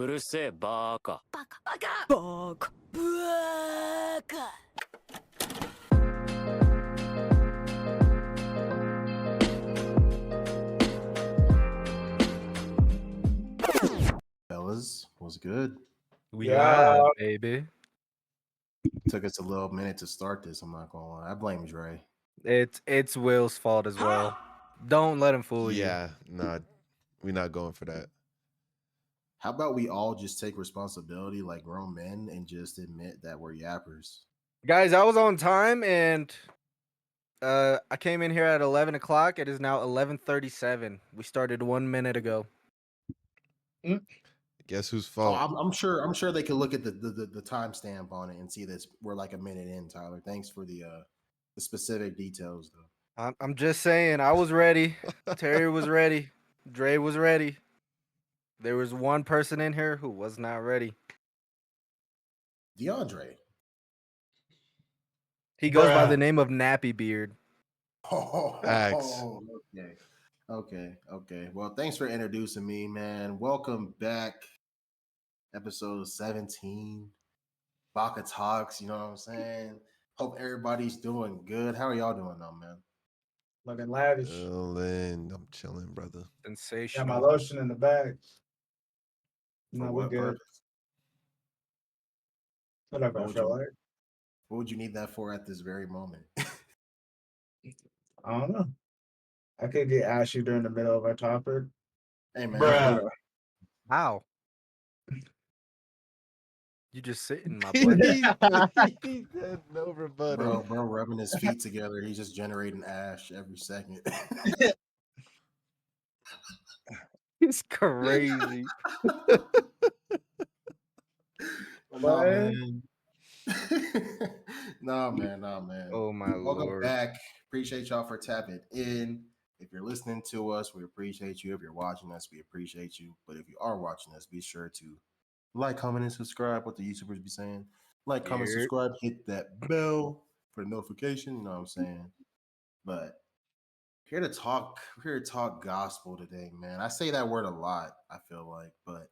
うるせえバーカ。バカバカバカバカ。Fellas, was good. We Yeah. live, baby. Took us a little minute to start this. I'm not gonna lie. I blame Dre. It's Will's fault as well. Don't let him fool you. Yeah, nah, we're not going for that. How about we all just take responsibility like grown men and just admit that we're yappers? Guys, I was on time and I came in here at 11 o'clock. It is now 11:37. We started 1 minute ago. Guess whose Oh, fault? I'm sure. I'm sure they could look at the timestamp on it and see this. We're like a minute in, Tyler. Thanks for the specific details, though. I'm just saying, I was ready. Terry was ready. Dre was ready. There was one person in here who was not ready. DeAndre. He goes by Bruh. the name of Nappy Beard. Facts. Okay. Well, thanks for introducing me, man. Welcome back. Episode 17. Baka Talks, you know what I'm saying? Hope everybody's doing good. How are y'all doing though, man? Looking lavish. I'm chilling, brother. Got my Sensational. lotion in the bag. For No, we're what good. purpose? Whatever I What would feel you- like. What would you need that for at this very moment? I don't know. I could get ashy during the middle of our topic. Hey man, Bruh. How? You just sit in my he place. said no rebuttal. bro rubbing his feet together. He's just generating ash every second. It's crazy. Nah, man. Nah, man. Oh my Welcome lord. back. Appreciate y'all for tapping in. If you're listening to us, we appreciate you. If you're watching us, we appreciate you. But if you are watching us, be sure to like, comment, and subscribe. What the YouTubers be saying. Like, comment, Yep. subscribe, hit that bell for the notification. You know what I'm saying? But we're here to talk gospel today, man. I say that word a lot, I feel like, but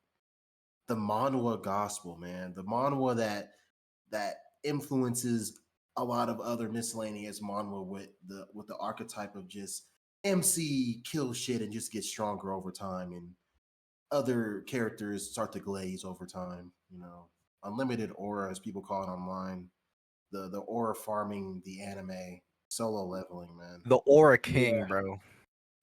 the manhwa gospel, man. The manhwa that influences a lot of other miscellaneous manhwa with the archetype of just MC kill shit and just get stronger over time, and other characters start to glaze over time. You know, unlimited aura, as people call it online. The aura farming, the anime solo leveling, man. The Aura King, bro.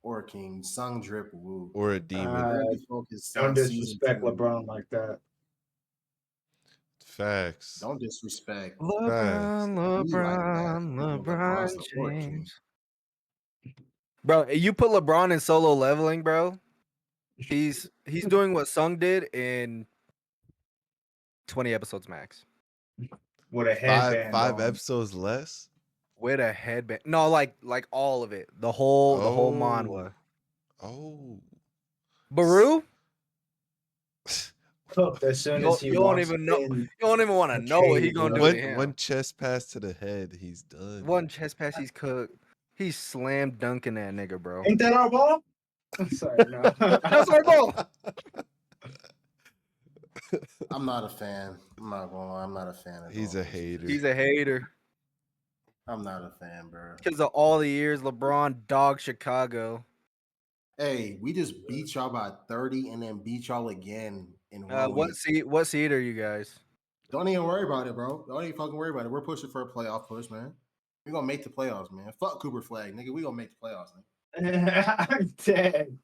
Aura King, Sung Drip Woo. Or a demon. Really focus Don't on season disrespect 2. LeBron like that. Facts. Don't disrespect. LeBron, Be like that. LeBron, LeBron's LeBron the Aura King. James. Bro, you put LeBron in solo leveling, bro. He's doing what Sung did in 20 episodes max. With a headband Five on. episodes less. With a headband. No, like all of it. The whole manhwa. Oh. Baru? Cooked as soon as he You don't walks even know. in. You don't even want to know what he gonna do to him. One chest pass to the head, he's done. One chest pass, he's cooked. He's slam dunking that nigga, bro. Ain't that our ball? I'm sorry, no. That's our ball. I'm not a fan. I'm not gonna lie. I'm not a fan of He's a hater. He's a hater. I'm not a fan, bro. Because of all the years LeBron dogged Chicago. Hey, we just beat y'all by 30 and then beat y'all again in What seed are you guys? Don't even worry about it, bro. Don't even fucking worry about it. We're pushing for a playoff push, man. We're gonna make the playoffs, man. Fuck Cooper Flag, nigga. We gonna make the playoffs, man. I'm dead.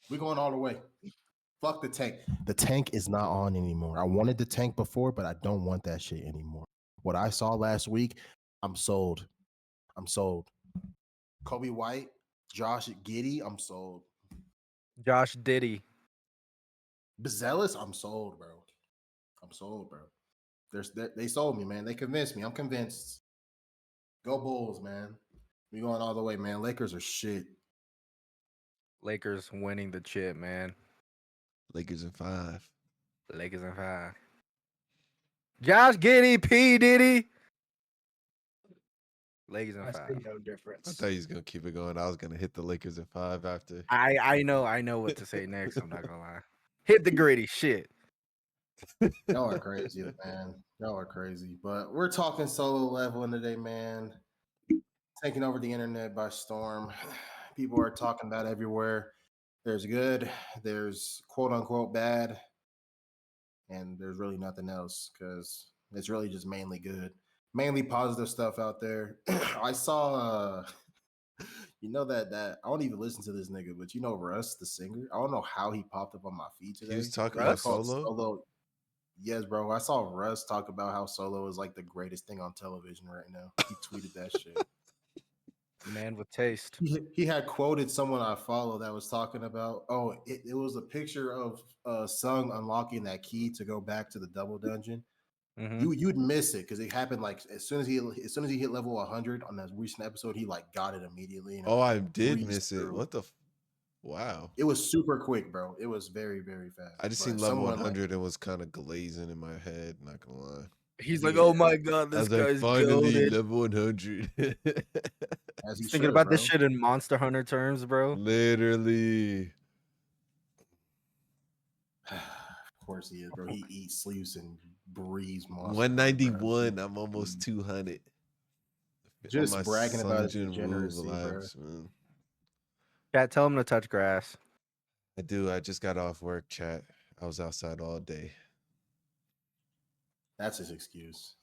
We going all the way. Fuck the tank. The tank is not on anymore. I wanted the tank before, but I don't want that shit anymore. What I saw last week, I'm sold. Kobe White, Josh Giddey, I'm sold. Josh Diddy. Bezelis, I'm sold, bro. They sold me, man. They convinced me. I'm convinced. Go Bulls, man. We going all the way, man. Lakers are shit. Lakers winning the chip, man. Lakers in 5. Lakers in 5. Josh Giddey, P. Diddy. Lakers in I 5. see no I difference. thought he was gonna keep it going. I was gonna hit the Lakers in 5 after. I know what to say next. I'm not gonna lie. Hit the gritty shit. Y'all are crazy, man. Y'all are crazy. But we're talking solo leveling today, man. Taking over the internet by storm. People are talking about everywhere. There's good, there's quote unquote bad, and there's really nothing else because it's really just mainly good, mainly positive stuff out there. I saw, you know that I don't even listen to this nigga, but you know Russ, the singer. I don't know how he popped up on my feed He was today. talking He about Russ? called Solo. Solo. Yes, bro. I saw Russ talk about how Solo is like the greatest thing on television right now. He tweeted that shit. Man with taste. He had quoted someone I follow that was talking about, oh, it was a picture of Sung unlocking that key to go back to the double dungeon. Mhm. You'd miss it because it happened like as soon as he hit level 100 on that recent episode, he like got it immediately. And it Oh, was I like did breezed miss it. through. What the? Wow. It was super quick, bro. It was very, very fast. I just seen But level someone like, 100 and was kind of glazing in my head. Not gonna lie. He's like, yeah, oh my god, I this was like, guy's finally goaded. level 100. as he He's thinking should, about bro. this shit in Monster Hunter terms, bro. Literally. Of course he is, bro. He eats, sleeps, and breathes Monster Hunter, bro. 191. I'm almost 200. On Just my bragging about his Sunjin Rule degeneracy, bro. vibes, man. Chat, tell him to touch grass. I do. I just got off work, chat. I was outside all day. That's his excuse.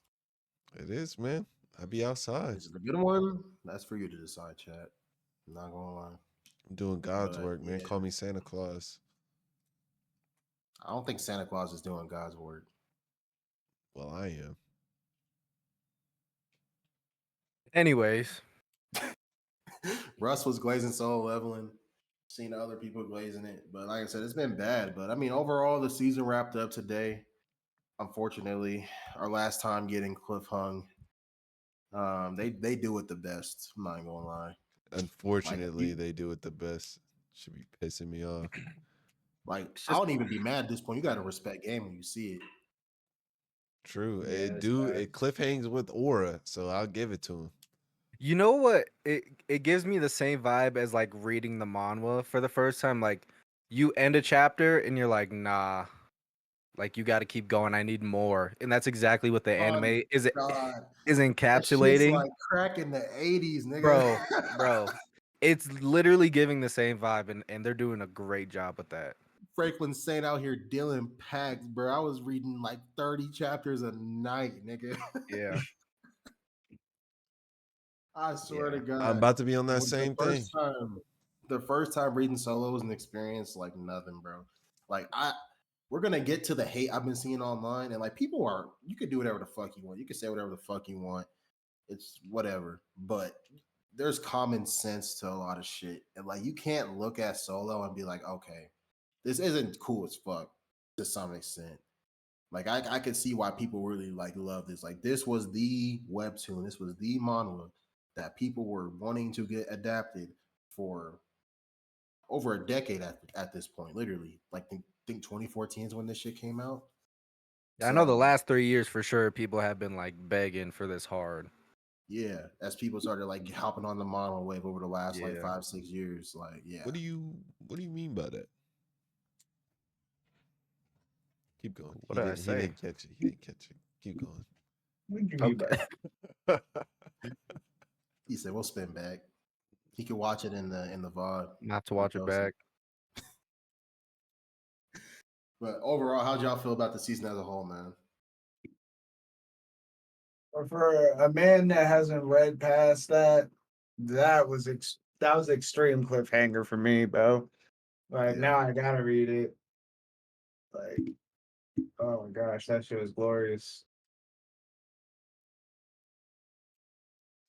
It is, man. I be outside. Is it a good one? That's for you to decide, chat. I'm not gonna lie. I'm doing God's But, work, man. yeah. Call me Santa Claus. I don't think Santa Claus is doing God's work. Well, I am. Anyways, Russ was glazing solo leveling. Seen other people glazing it, but like I said, it's been bad. But I mean, overall, the season wrapped up today. Unfortunately, our last time getting cliff hung. They do it the best. I'm not gonna lie. Unfortunately, they do it the best. Should be pissing me off. Like it's I just, don't even be mad at this point. You got to respect game when you see it. True. Yeah, It it's do. bad. It cliff hangs with aura, so I'll give it to him. you know what? It gives me the same vibe as like reading the manhwa for the first time. Like you end a chapter and you're like, nah, like you got to keep going. I need more, and that's exactly what the Oh anime God, is that shit's encapsulating, like crack in the '80s, nigga. bro. It's literally giving the same vibe, and they're doing a great job with that. Franklin Saint out here dealing packs, bro. I was reading like 30 chapters a night, nigga. Yeah, I swear to yeah. God. I'm about to be on that When same thing. The first time reading solo was an experience like nothing, bro. Like we're gonna get to the hate I've been seeing online, and like people are, you could do whatever the fuck you want. You can say whatever the fuck you want. It's whatever. But there's common sense to a lot of shit. And like you can't look at solo and be like, okay, this isn't cool as fuck to some extent. Like I could see why people really like love this. Like this was the webtoon, this was the manhwa that people were wanting to get adapted for over a decade at this point, literally. Like think 2014 is when this shit came out. I know the So last 3 years for sure, people have been like begging for this hard. yeah, as people started like hopping on the manhwa wave over the last like Yeah. 5-6 years, like yeah. What do you mean by that? Keep going. What did I He say? didn't catch it. He didn't catch it. Keep going. What do you mean by Okay. that? He said we'll spin back. He could watch it in the VOD. Not to watch it back. But overall, how'd y'all feel about the season as a whole, man? But for a man that hasn't read past that, that was extreme cliffhanger for me, bro. Like Yeah. now I gotta read it. Like, oh my gosh, that shit was glorious.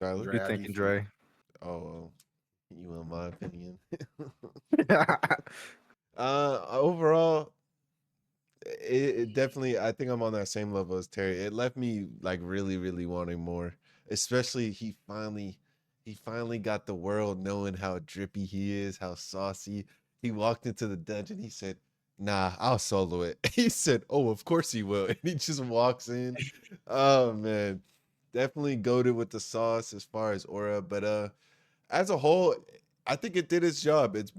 Tyler? Dre, You're how do you thinking, feel? Dre. Oh, you want my opinion? Overall, it definitely. I think I'm on that same level as Terry. It left me like really, really wanting more. Especially he finally got the world knowing how drippy he is, how saucy. He walked into the dungeon. He said, "Nah, I'll solo it." He said, "Oh, of course he will." And he just walks in. Oh man, definitely goated with the sauce as far as aura, but as a whole, I think it did its job. It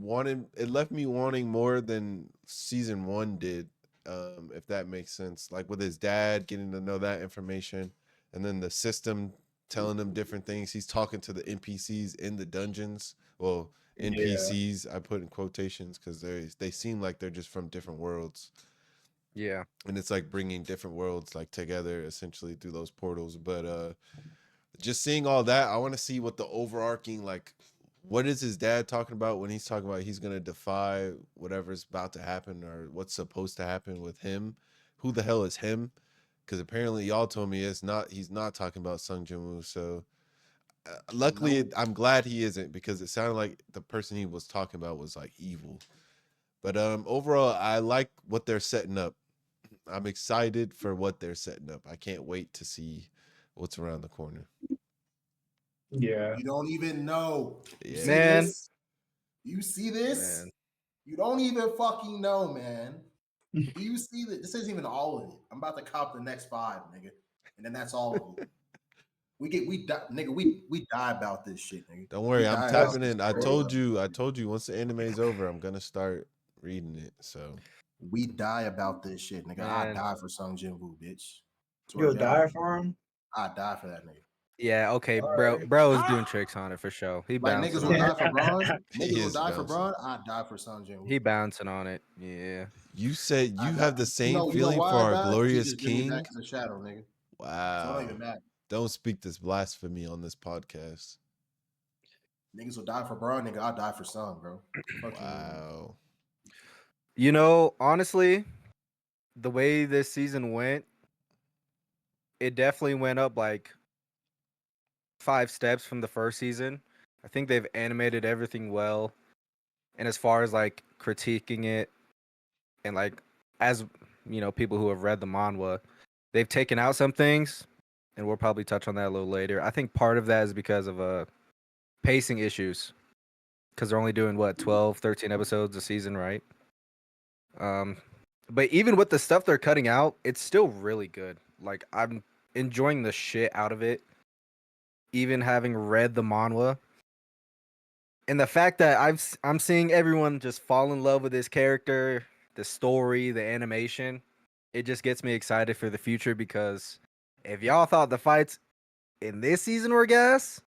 left me wanting more than season 1 did. if that makes sense. Like with his dad, getting to know that information, and then the system telling him different things. He's talking to the NPCs in the dungeons. Well, Yeah. NPCs I put in quotations because they seem like they're just from different worlds, Yeah. and it's like bringing different worlds like together essentially through those portals. But just seeing all that, I want to see what the overarching like. What is his dad talking about when he's talking about he's gonna defy whatever's about to happen or what's supposed to happen with him? Who the hell is him? Because apparently y'all told me it's not. He's not talking about Sung Jin-woo. So luckily, Nope. I'm glad he isn't because it sounded like the person he was talking about was like evil. But overall, I like what they're setting up. I'm excited for what they're setting up. I can't wait to see what's around the corner. Yeah. You don't even know. You Yeah. see Man. this? You see this? Man. You don't even fucking know, man. Do you see that? This isn't even all of it. I'm about to cop the next 5, nigga, and then that's all of it. We die about this shit, nigga. Don't worry, We I'm die about tapping this in. I straight told up. you. I told you once the anime's over, I'm gonna start reading it. So We die about this shit, nigga. I Man. die for Sung Jin Woo, bitch. Swear You'll to God. die for him? I die for that nigga. Yeah, okay, bro. Alright. Bro is doing tricks on it for sure. He Like bouncing niggas will on it. die for Braun. he Niggas will is die for bouncing. Braun. I die for Sung Jin Woo. He bouncing on it. Yeah. You said I you die. have the same You know feeling why for I our die? Because he glorious just did me back king. to the shadow, nigga. So it Wow. don't even matter. Don't speak this blasphemy on this podcast. Niggas will die for Braun, nigga. I'll die for Sung, bro. Fuck you, mean? Wow. You know, honestly, the way this season went, it definitely went up like 5 steps from the first season. I think they've animated everything well. And as far as like critiquing it and like as you know, people who have read the manhwa, they've taken out some things and we'll probably touch on that a little later. I think part of that is because of pacing issues because they're only doing what 12, 13 episodes a season, right? Um but even with the stuff they're cutting out, it's still really good. Like I'm enjoying the shit out of it even having read the manhwa. And the fact that I'm seeing everyone just fall in love with this character, the story, the animation, it just gets me excited for the future because if y'all thought the fights in this season were gas,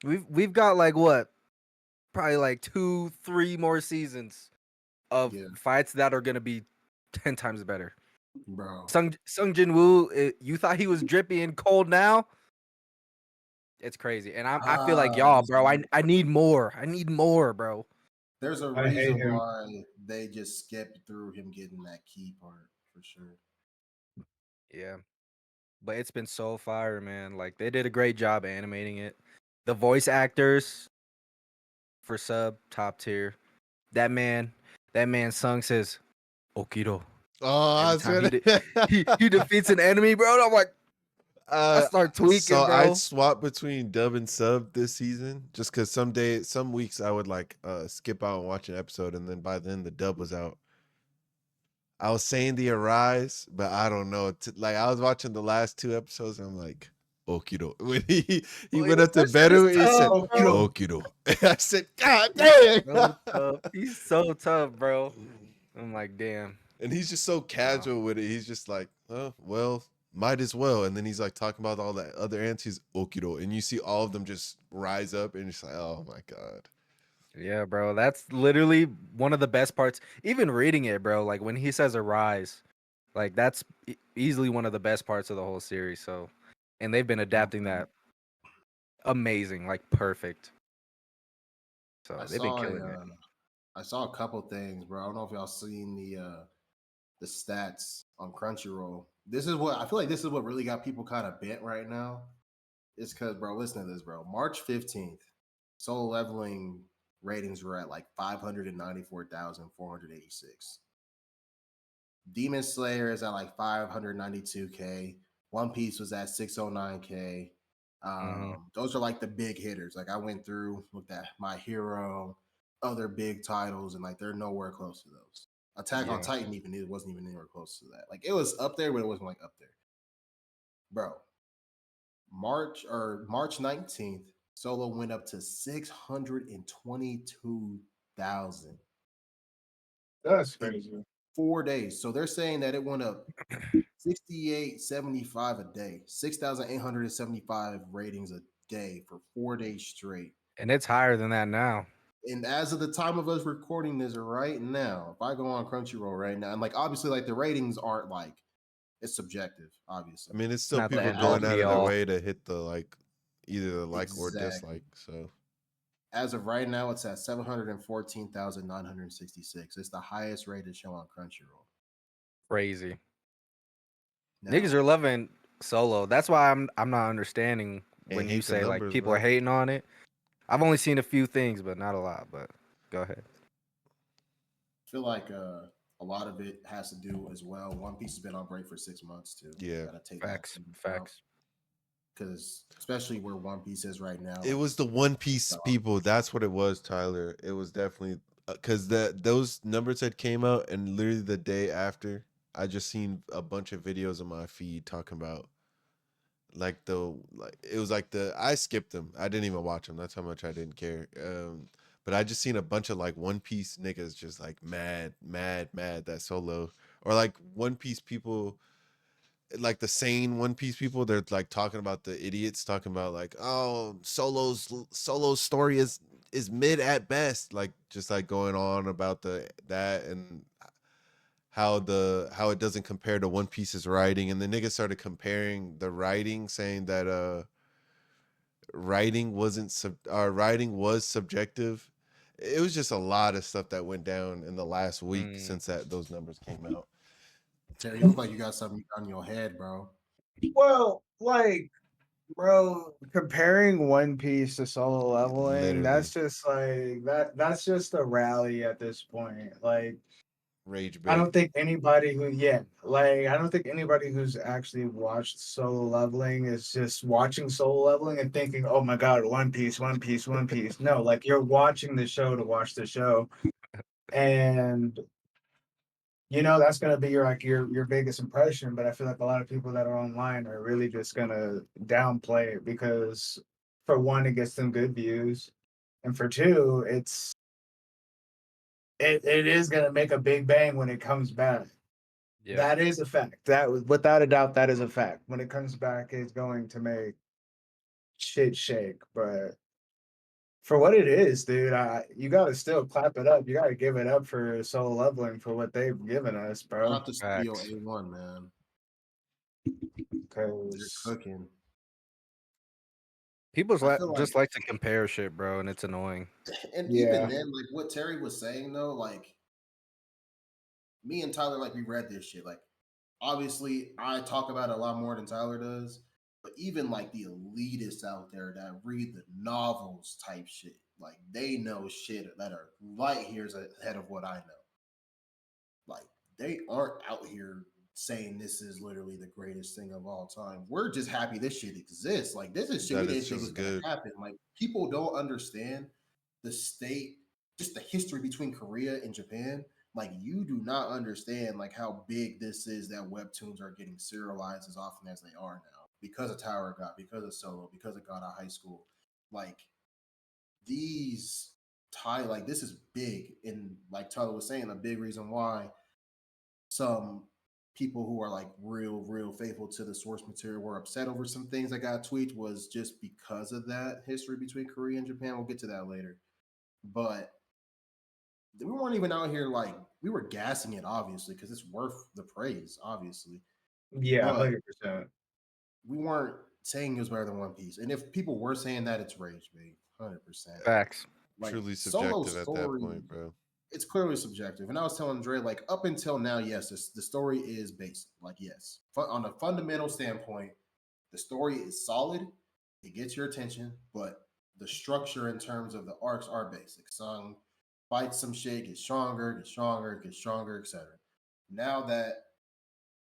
we've got like what? Probably like 2, 3 more seasons of Yeah, fights that are gonna be 10 times better. bro. Sung Jin Woo, you thought he was drippy and cold now? It's crazy. And I feel like y'all, bro, I need more. I need more, bro. There's a I hate reason him. why they just skipped through him getting that key part for sure. Yeah. But it's been so fire, man. Like they did a great job animating it. The voice actors for sub top tier. That man Sung says Okiro Oh, I every was time gonna. he defeats an enemy, bro. And I'm like, I start tweaking, So bro. I'd swap between dub and sub this season, just because some weeks I would like skip out and watch an episode, and then by then the dub was out. I was saying the arise, but I don't know. Like I was watching the last 2 episodes, and I'm like, Okiro. When he went up to That shit is Beru, he said, tough, bro. Okiro. I said, God dang. So tough. He's so tough, bro. I'm like, damn. And he's just so casual with it. He's just like, oh, well, might as well. And then he's like talking about all the other ants. He's Okiro. And you see all of them just rise up, and it's like, oh my God. Yeah, bro. That's literally one of the best parts. Even reading it, bro, like when he says arise, like that's easily one of the best parts of the whole series. So, and they've been adapting that amazing, like perfect. So I they've been saw killing it. I saw a couple things, bro. I don't know if y'all seen the stats on Crunchyroll. This is what I feel like. This is what really got people kind of bent right now. It's because, bro, listen to this, bro. March 15th, Solo Leveling ratings were at like 594,486. Demon Slayer is at like 592K. One Piece was at 609K. Those are like the big hitters. Like I went through, looked at My Hero, other big titles, and like they're nowhere close to those. Attack on Yeah. Titan even it wasn't even anywhere close to that. Like it was up there, but it wasn't like up there. Bro, March 19th, Solo went up to 622,000. That's crazy. 4 days. So they're saying that it went up 68.75 a day, 6,875 ratings a day for 4 days straight. And it's higher than that now. And as of the time of us recording this right now, if I go on Crunchyroll right now, and like obviously, like the ratings aren't like it's subjective, I obviously. mean, it's still Not the people end all going out be of their all. way to hit the like, either the like or Exactly. dislike. So As of right now, it's at 714,966. It's the highest rated show on Crunchyroll. Crazy. Now, Niggas are loving Solo. That's why I'm not understanding Can't when you hate the say like numbers, people bro. are hating on it. I've only seen a few things, but not a lot. But go ahead. I feel like a lot of it has to do as well. One Piece has been on break for 6 months too. Yeah. Gotta take Facts. Facts. Because especially where One Piece is right now, It like, was the One Piece so- people. That's what it was, Tyler. It was definitely because those numbers had came out, and literally the day after, I just seen a bunch of videos on my feed talking about it was like I skipped them. I didn't even watch them. That's how much I didn't care. But I just seen a bunch of like One Piece niggas just like mad that Solo, or like One Piece people, like the sane One Piece people. They're like talking about the idiots, talking about like, oh, Solo's story is mid at best, like just like going on about that and how it doesn't compare to One Piece's writing. And the niggas started comparing the writing, saying that writing was subjective. It was just a lot of stuff that went down in the last week since those numbers came out. Terry, you look like you got something on your head, bro. Well, like, bro, comparing One Piece to Solo Leveling, Literally. that's just like that's just a rally at this point. Like, Rage I bait. don't think anybody who's actually watched Solo Leveling is just watching Solo Leveling and thinking, "Oh my God, One Piece, One Piece, One Piece." No, like you're watching the show to watch the show, and that's gonna be your biggest impression. But I feel like a lot of people that are online are really just gonna downplay it because, for one, it gets them good views, and for two, it is gonna make a big bang when it comes back. Yeah. That is a fact. That without a doubt, that is a fact. When it comes back, it's going to make shit shake. But for what it is, dude, you gotta still clap it up. You gotta give it up for Solo Leveling for what they've given us, Shout bro. out to Studio Facts. A1, man. They're Because cooking. People I feel just like to compare shit, bro, and it's annoying. and Yeah. even then, like what Terry was saying though, like me and Tyler, like we read this shit. Like obviously, I talk about it a lot more than Tyler does. But even like the elitists out there that read the novels type shit, like they know shit that are light years ahead of what I know. Like they aren't out here saying this is literally the greatest thing of all time. We're just happy this shit exists. Like this is shit That we it's didn't think was just gonna good. happen. Like people don't understand the state, just the history between Korea and Japan. Like you do not understand like how big this is that webtoons are getting serialized as often as they are now because of Tower God, because of Solo, because of God of High School. Like these like this is big, and like Tyler was saying, a big reason why some people who are like real faithful to the source material were upset over some things that got tweaked was just because of that history between Korea and Japan. We'll get to that later. But we weren't even out here like we were gassing it, obviously, because it's worth the praise, obviously. Yeah, But 100%. we weren't saying it was better than One Piece. And if people were saying that, it's rage bait, 100%. Facts. Like Truly Solo subjective at that story, point, bro. it's clearly subjective. And I was telling Dre, like up until now, yes, the story is basic. Like yes, on a fundamental standpoint, the story is solid. It gets your attention, but the structure in terms of the arcs are basic. Sung fights some shit, gets stronger, etc. Now that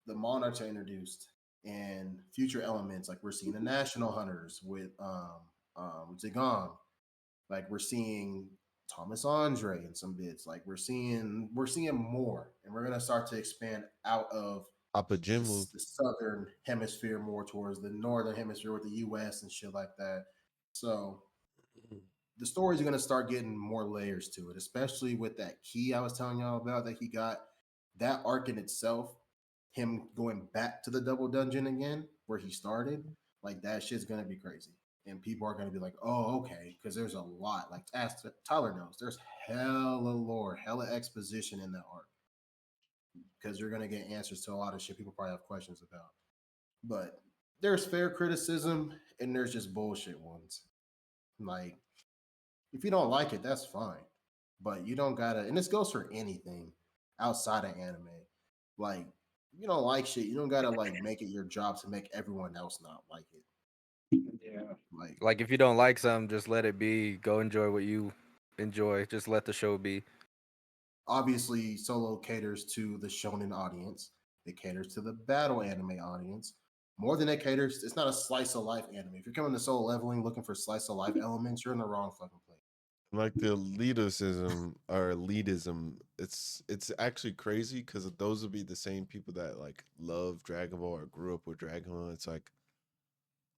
the monarchs are introduced and future elements, like we're seeing the national hunters with Zigong, like we're seeing Thomas Andre in some bits. Like we're seeing more, and we're gonna start to expand out of Appa Jimmu. the southern hemisphere more towards the northern hemisphere with the U.S. and shit like that. So the stories are gonna start getting more layers to it, especially with that key I was telling y'all about that he got that arc in itself, him going back to the double dungeon again where he started, like that shit's gonna be crazy. And people are gonna be like, oh, okay, because there's a lot. Like as Tyler knows, there's hella lore, hella exposition in that arc. Because you're gonna get answers to a lot of shit people probably have questions about. But there's fair criticism and there's just bullshit ones. Like, if you don't like it, that's fine. But you don't gotta, and this goes for anything outside of anime. Like, you don't like shit, you don't gotta like make it your job to make everyone else not like it. Yeah. Like if you don't like something, just let it be. Go enjoy what you enjoy. Just let the show be. Obviously, Solo caters to the shonen audience. It caters to the battle anime audience. More than it caters, it's not a slice of life anime. If you're coming to Solo Leveling looking for slice of life elements, you're in the wrong fucking place. Like the elitism, it's actually crazy because those would be the same people that like love Dragon Ball or grew up with Dragon Ball. It's like,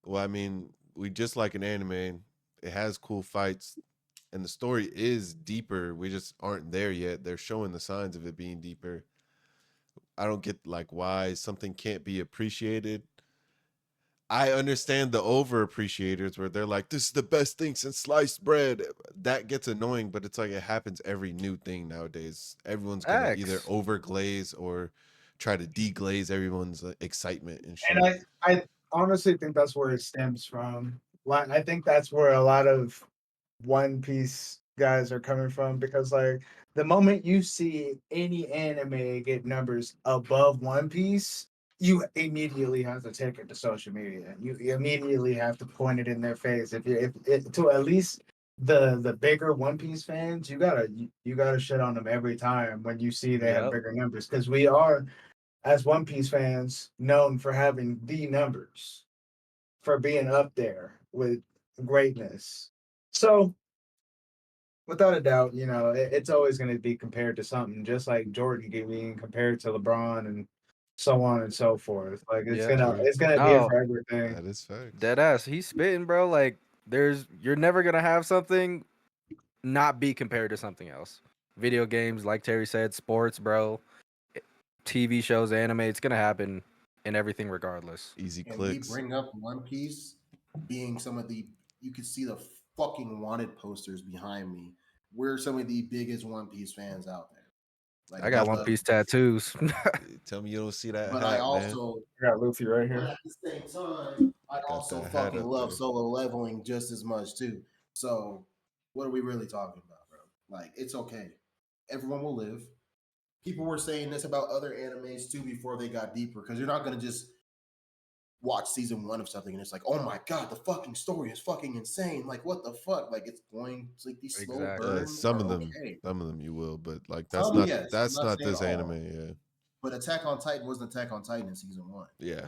well, I mean, we just like an anime. It has cool fights, and the story is deeper. We just aren't there yet. They're showing the signs of it being deeper. I don't get like why something can't be appreciated. I understand the over appreciators where they're like, this is the best thing since sliced bread. That gets annoying, but it's like it happens every new thing nowadays. Everyone's gonna either X. overglaze or try to deglaze everyone's excitement and shit. And I honestly think that's where it stems from. Like, I think that's where a lot of One Piece guys are coming from because, like, the moment you see any anime get numbers above One Piece, you immediately have to take it to social media. You immediately have to point it in their face. If it, to at least the bigger One Piece fans, you gotta shit on them every time when you see they have Yep. bigger numbers because we are, as One Piece fans, known for having the numbers, for being up there with greatness. So, without a doubt, it's always going to be compared to something, just like Jordan being compared to LeBron and so on and so forth. Like Yeah. True. it's gonna be No, for everything. That is facts. dead ass. He's spitting, bro. Like you're never gonna have something not be compared to something else. Video games, like Terry said, sports, bro. TV shows, anime. It's gonna happen in everything regardless. Easy And we clicks. bring up One Piece being some of the, you can see the fucking wanted posters behind me. We're some of the biggest One Piece fans out there. Like, I we got One love Piece it. tattoos. Tell me you don't see that But I hat, man. also, I got Luffy right but here. at the same time, I Got also that hat fucking up love there. Solo Leveling just as much too. So, what are we really talking about, bro? Like, it's okay. Everyone will live. People were saying this about other animes too before they got deeper because you're not gonna just watch season one of something and it's like, oh my god, the fucking story is fucking insane. Like, what the fuck? Like, it's going to, like, these slow Exactly. burns Some are of them, okay. you will, but like Some, yes, I'm that's not not saying this all, anime. Yeah, but Attack on Titan wasn't Attack on Titan in season one. yeah.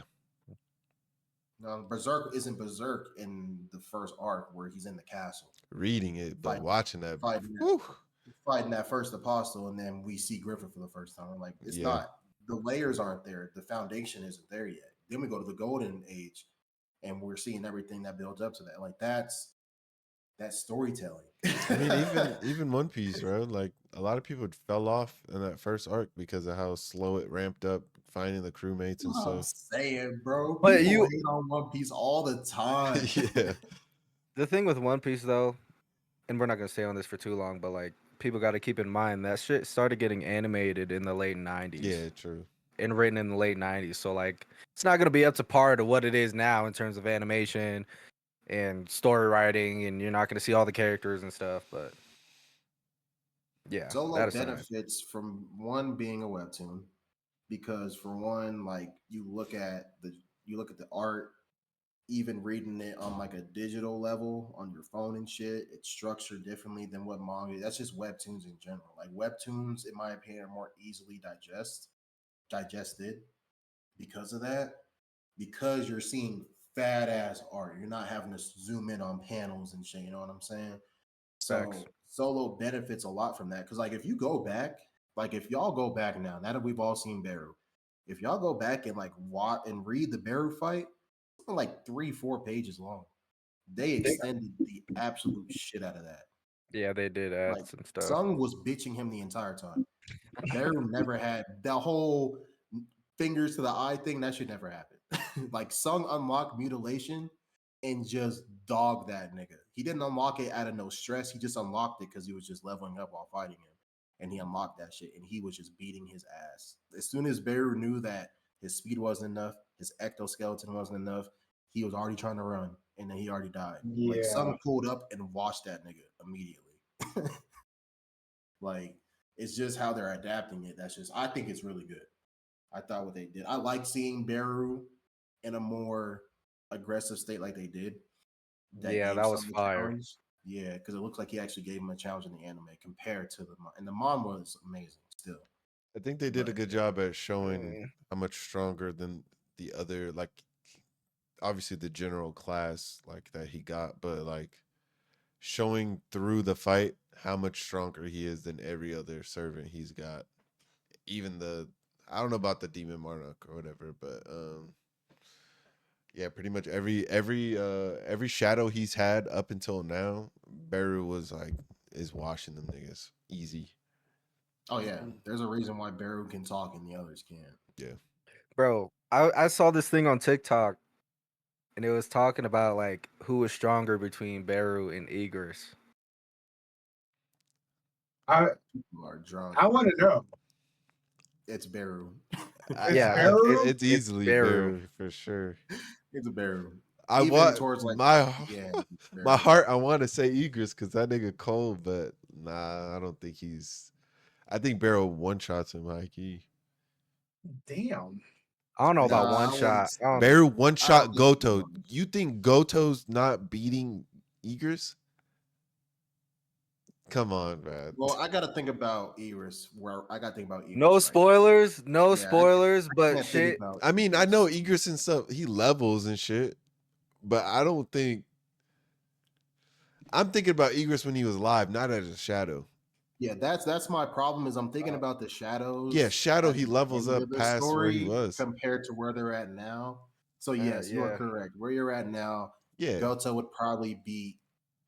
Now, Berserk isn't Berserk in the first arc where he's in the castle Reading it, but fighting, watching that, fighting that, whew, fighting that first apostle, and then we see Griffin for the first time. I'm like, it's yeah. not, the layers aren't there, the foundation isn't there yet. Then we go to the golden age, and we're seeing everything that builds up to that. Like, that's storytelling. I mean, even One Piece, bro. Like a lot of people fell off in that first arc because of how slow it ramped up, finding the crewmates and I'm stuff. saying, bro, But people you, hate on One Piece all the time. Yeah, the thing with One Piece though, and we're not gonna stay on this for too long, but like people got to keep in mind that shit started getting animated in the late '90s yeah, true. and written in the late '90s. So like, it's not gonna be up to par to what it is now in terms of animation and story writing, and you're not gonna see all the characters and stuff. But yeah, Solo that aside, benefits from one being a webtoon because for one, like you look at the art, even reading it on like a digital level on your phone and shit, it's structured differently than what manga. That's just webtoons in general. Like webtoons, in my opinion, are more easily digested because of that. Because you're seeing fat ass art. You're not having to zoom in on panels and shit. You know what I'm saying? facts. So Solo benefits a lot from that. Because like if you go back, like if y'all go back now that we've all seen Beru, if y'all go back and like watch and read the Beru fight, it's like 3-4 pages long. They extended the absolute shit out of that. Yeah, they did add Like some stuff. Sung was bitching him the entire time. Beru never had the whole fingers to the eye thing. That should never happen. Like Sung unlocked mutilation and just dog that nigga. He didn't unlock it out of no stress. He just unlocked it because he was just leveling up while fighting him. And he unlocked that shit and he was just beating his ass. As soon as Beru knew that his speed wasn't enough, his ectoskeleton wasn't enough, he was already trying to run and then he already died. Like Yeah. Sung pulled up and washed that nigga immediately. Like it's just how they're adapting it. That's just I think it's really good. I thought what they did. I like seeing Beru in a more aggressive state like they did. Yeah, Gave that was Sung a fire. challenge. Yeah, because it looks like he actually gave him a challenge in the anime compared to and the mom was amazing still. I think they did a But good job at showing Mm. how much stronger than the other, like obviously the general class like that he got, but like showing through the fight how much stronger he is than every other servant he's got. Even I don't know about the demon monarch or whatever, but yeah, pretty much every shadow he's had up until now, Beru was like is washing them niggas easy. oh yeah, there's a reason why Beru can talk and the others can't. Yeah. Bro, I saw this thing on TikTok and it was talking about like who was stronger between Beru and Igris. I People are drunk. I want to know. It's Beru. Yeah, Beru? It's easily Beru. Beru for sure. It's a Beru. I Even want towards like yeah, my Beru. heart. I want to say Igris because that nigga cold, but nah, I don't think he's. I think Beru one shots him high key. Damn. I don't know about Nah, I one wouldn't shot. say I don't- Beru one I shot don't think he Goto. won. You think Goto's not beating Igris? Come on, man. Well, I gotta think about Iris. Where I gotta think about Iris. No right spoilers, no Yeah, I spoilers, but can't think shit. about I mean, I know Igris. Igris and stuff. He levels and shit, but I don't think. I'm thinking about Igris when he was live, not as a shadow. Yeah, that's my problem. Is I'm thinking about the shadows. Yeah, shadow. at He the levels end up of the past where he story was. compared to where they're at now. So yes, you are Yeah. correct. Where you're at now, Yeah, Goto would probably beat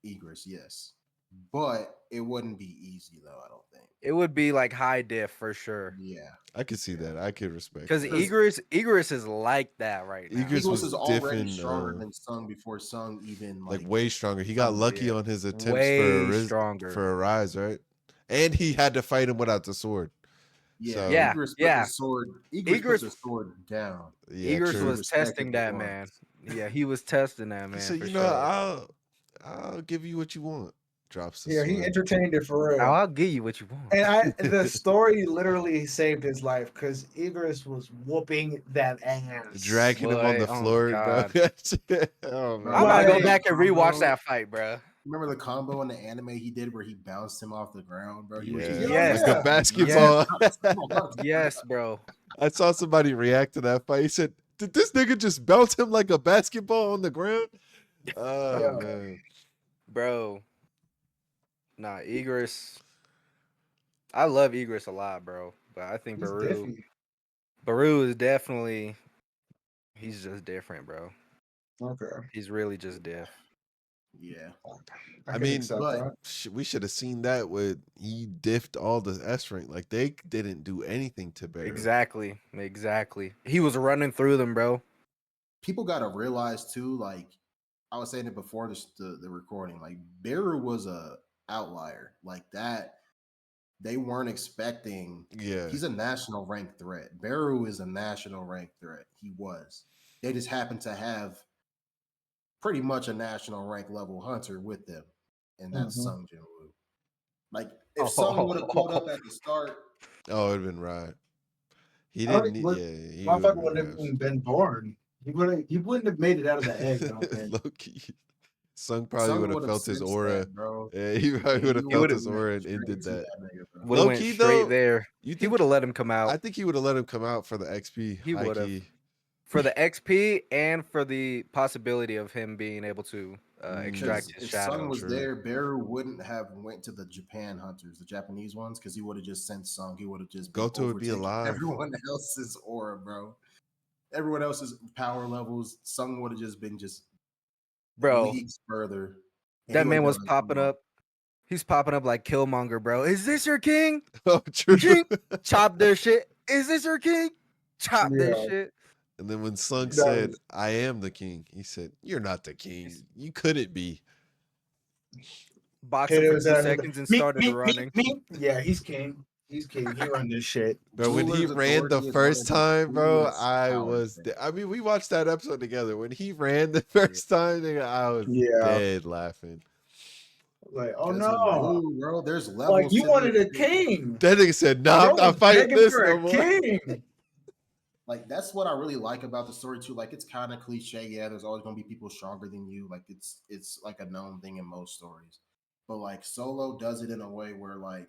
Igris. Yes, but it wouldn't be easy though. I don't think. It would be like high diff for sure. Yeah, I could see that. I could respect. Because that. Igris is like that right now. Igris Igris was is already different, stronger than Sung before Sung even like like way stronger. He got lucky Yeah. on his attempts Way stronger. for a rise, right? And he had to fight him without the sword. yeah. So- Yeah, Igris put yeah. the sword. Igris put Igris- the sword down. Yeah, Igris true. was Respected testing the that one. man. Yeah, he was testing that man. He said, for "You know, sure. I'll give you what you want." Drops the Yeah, he sword. entertained it for real. I'll give you what you want. And the story literally saved his life because Igris was whooping that ass. Dragging him on the Boy, oh my floor, bro. God. Oh man. I'm gonna go Like- back and rewatch Combo. that fight, bro. Remember the combo in the anime he did where he bounced him off the ground, bro? He was Yeah. just Yes. Like a basketball. Yes, bro. I saw somebody react to that fight. He said, "Did this nigga just bounce him like a basketball on the ground?" Oh Yeah. man. Bro. Nah, Igris. I love Igris a lot, bro. But I think He's Baru diffy. is definitely he's just different, bro. Okay. He's really just diff. Yeah. I can mean, accept but- that. We should have seen that with he diffed all the S rank. Like they didn't do anything to Bear. Exactly. He was running through them, bro. People gotta realize too, like I was saying it before the recording, like Beru was a outlier. Like that, they weren't expecting. Yeah. He's a national rank threat. Beru is a national rank threat. He was. They just happened to have pretty much a national rank level hunter with them, and that's Mhm. Sung Jin Woo. Like if Sung would have pulled up at the start, Oh, it'd been right. He I don't didn't. think what- Yeah. He Motherfucker wouldn't wouldn't have even been born. He wouldn't have made it out of the egg, I don't think. Low key. Sung probably Sung would have would've felt his sensed aura. that, bro. Yeah, he probably would have He felt would've his went aura and straight ended to that. nigga, bro. Would have went Low-key, straight though, there. You He think would have let him come out I think he would have let him come out for the XP. He high would've. key. for the XP and for the possibility of him being able to extract Because his if shadow. Sung was true. there, Beru wouldn't have went to the Japan hunters, the Japanese ones, because he would have just sent Sung. He would have just been Goto would be overtaking alive. Everyone else's aura, bro. Everyone else's power levels. Sung would have just been Bro, leagues further. and that he man would've was been like, popping "Come on." up. He's popping up like Killmonger, bro. Is this your king? Oh, true. Chink. Chop their shit. Is this your king? Chop their Yeah. shit. And then when Sung That said, was- "I am the king," he said, "You're not the king. You couldn't be." Boxed him Hit for his 2 ass with seconds the and meep, started meep, running. meep, meep. Yeah, he's king. He's king. He run this shit. Bro, when he Ruler's ran the authority is one first of the time, bro, coolest I powers, was. man. I mean, we watched that episode together. When he ran the first time, nigga, I was Yeah. dead laughing. Like, oh 'Cause no. Blue, bro, there's Like, levels you to wanted this a shit. king. That nigga said, "Nah, Bro I'm not was fighting begging this for no a more." king. Like that's what I really like about the story too. Like it's kind of cliche. Yeah, there's always gonna be people stronger than you. Like it's like a known thing in most stories. But like Solo does it in a way where like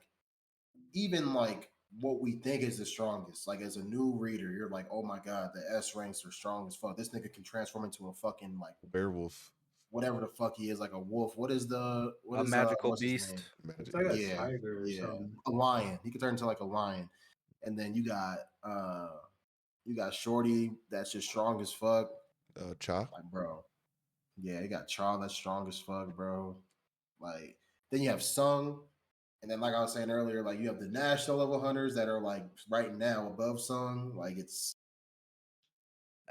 even like what we think is the strongest, like as a new reader, you're like, oh my god, the S ranks are strong as fuck. This nigga can transform into a fucking like Werewolf. whatever the fuck he is, like a wolf. What is A magical what's his beast. name? It's Magic. like a Yeah, tiger or yeah, something. a lion. He could turn into like a lion. And then you got Shorty that's just strong as fuck. Cha. Like, bro. Yeah, you got Char that's strong as fuck, bro. Like, then you have Sung, and then like I was saying earlier, like you have the national level hunters that are like right now above Sung. Like it's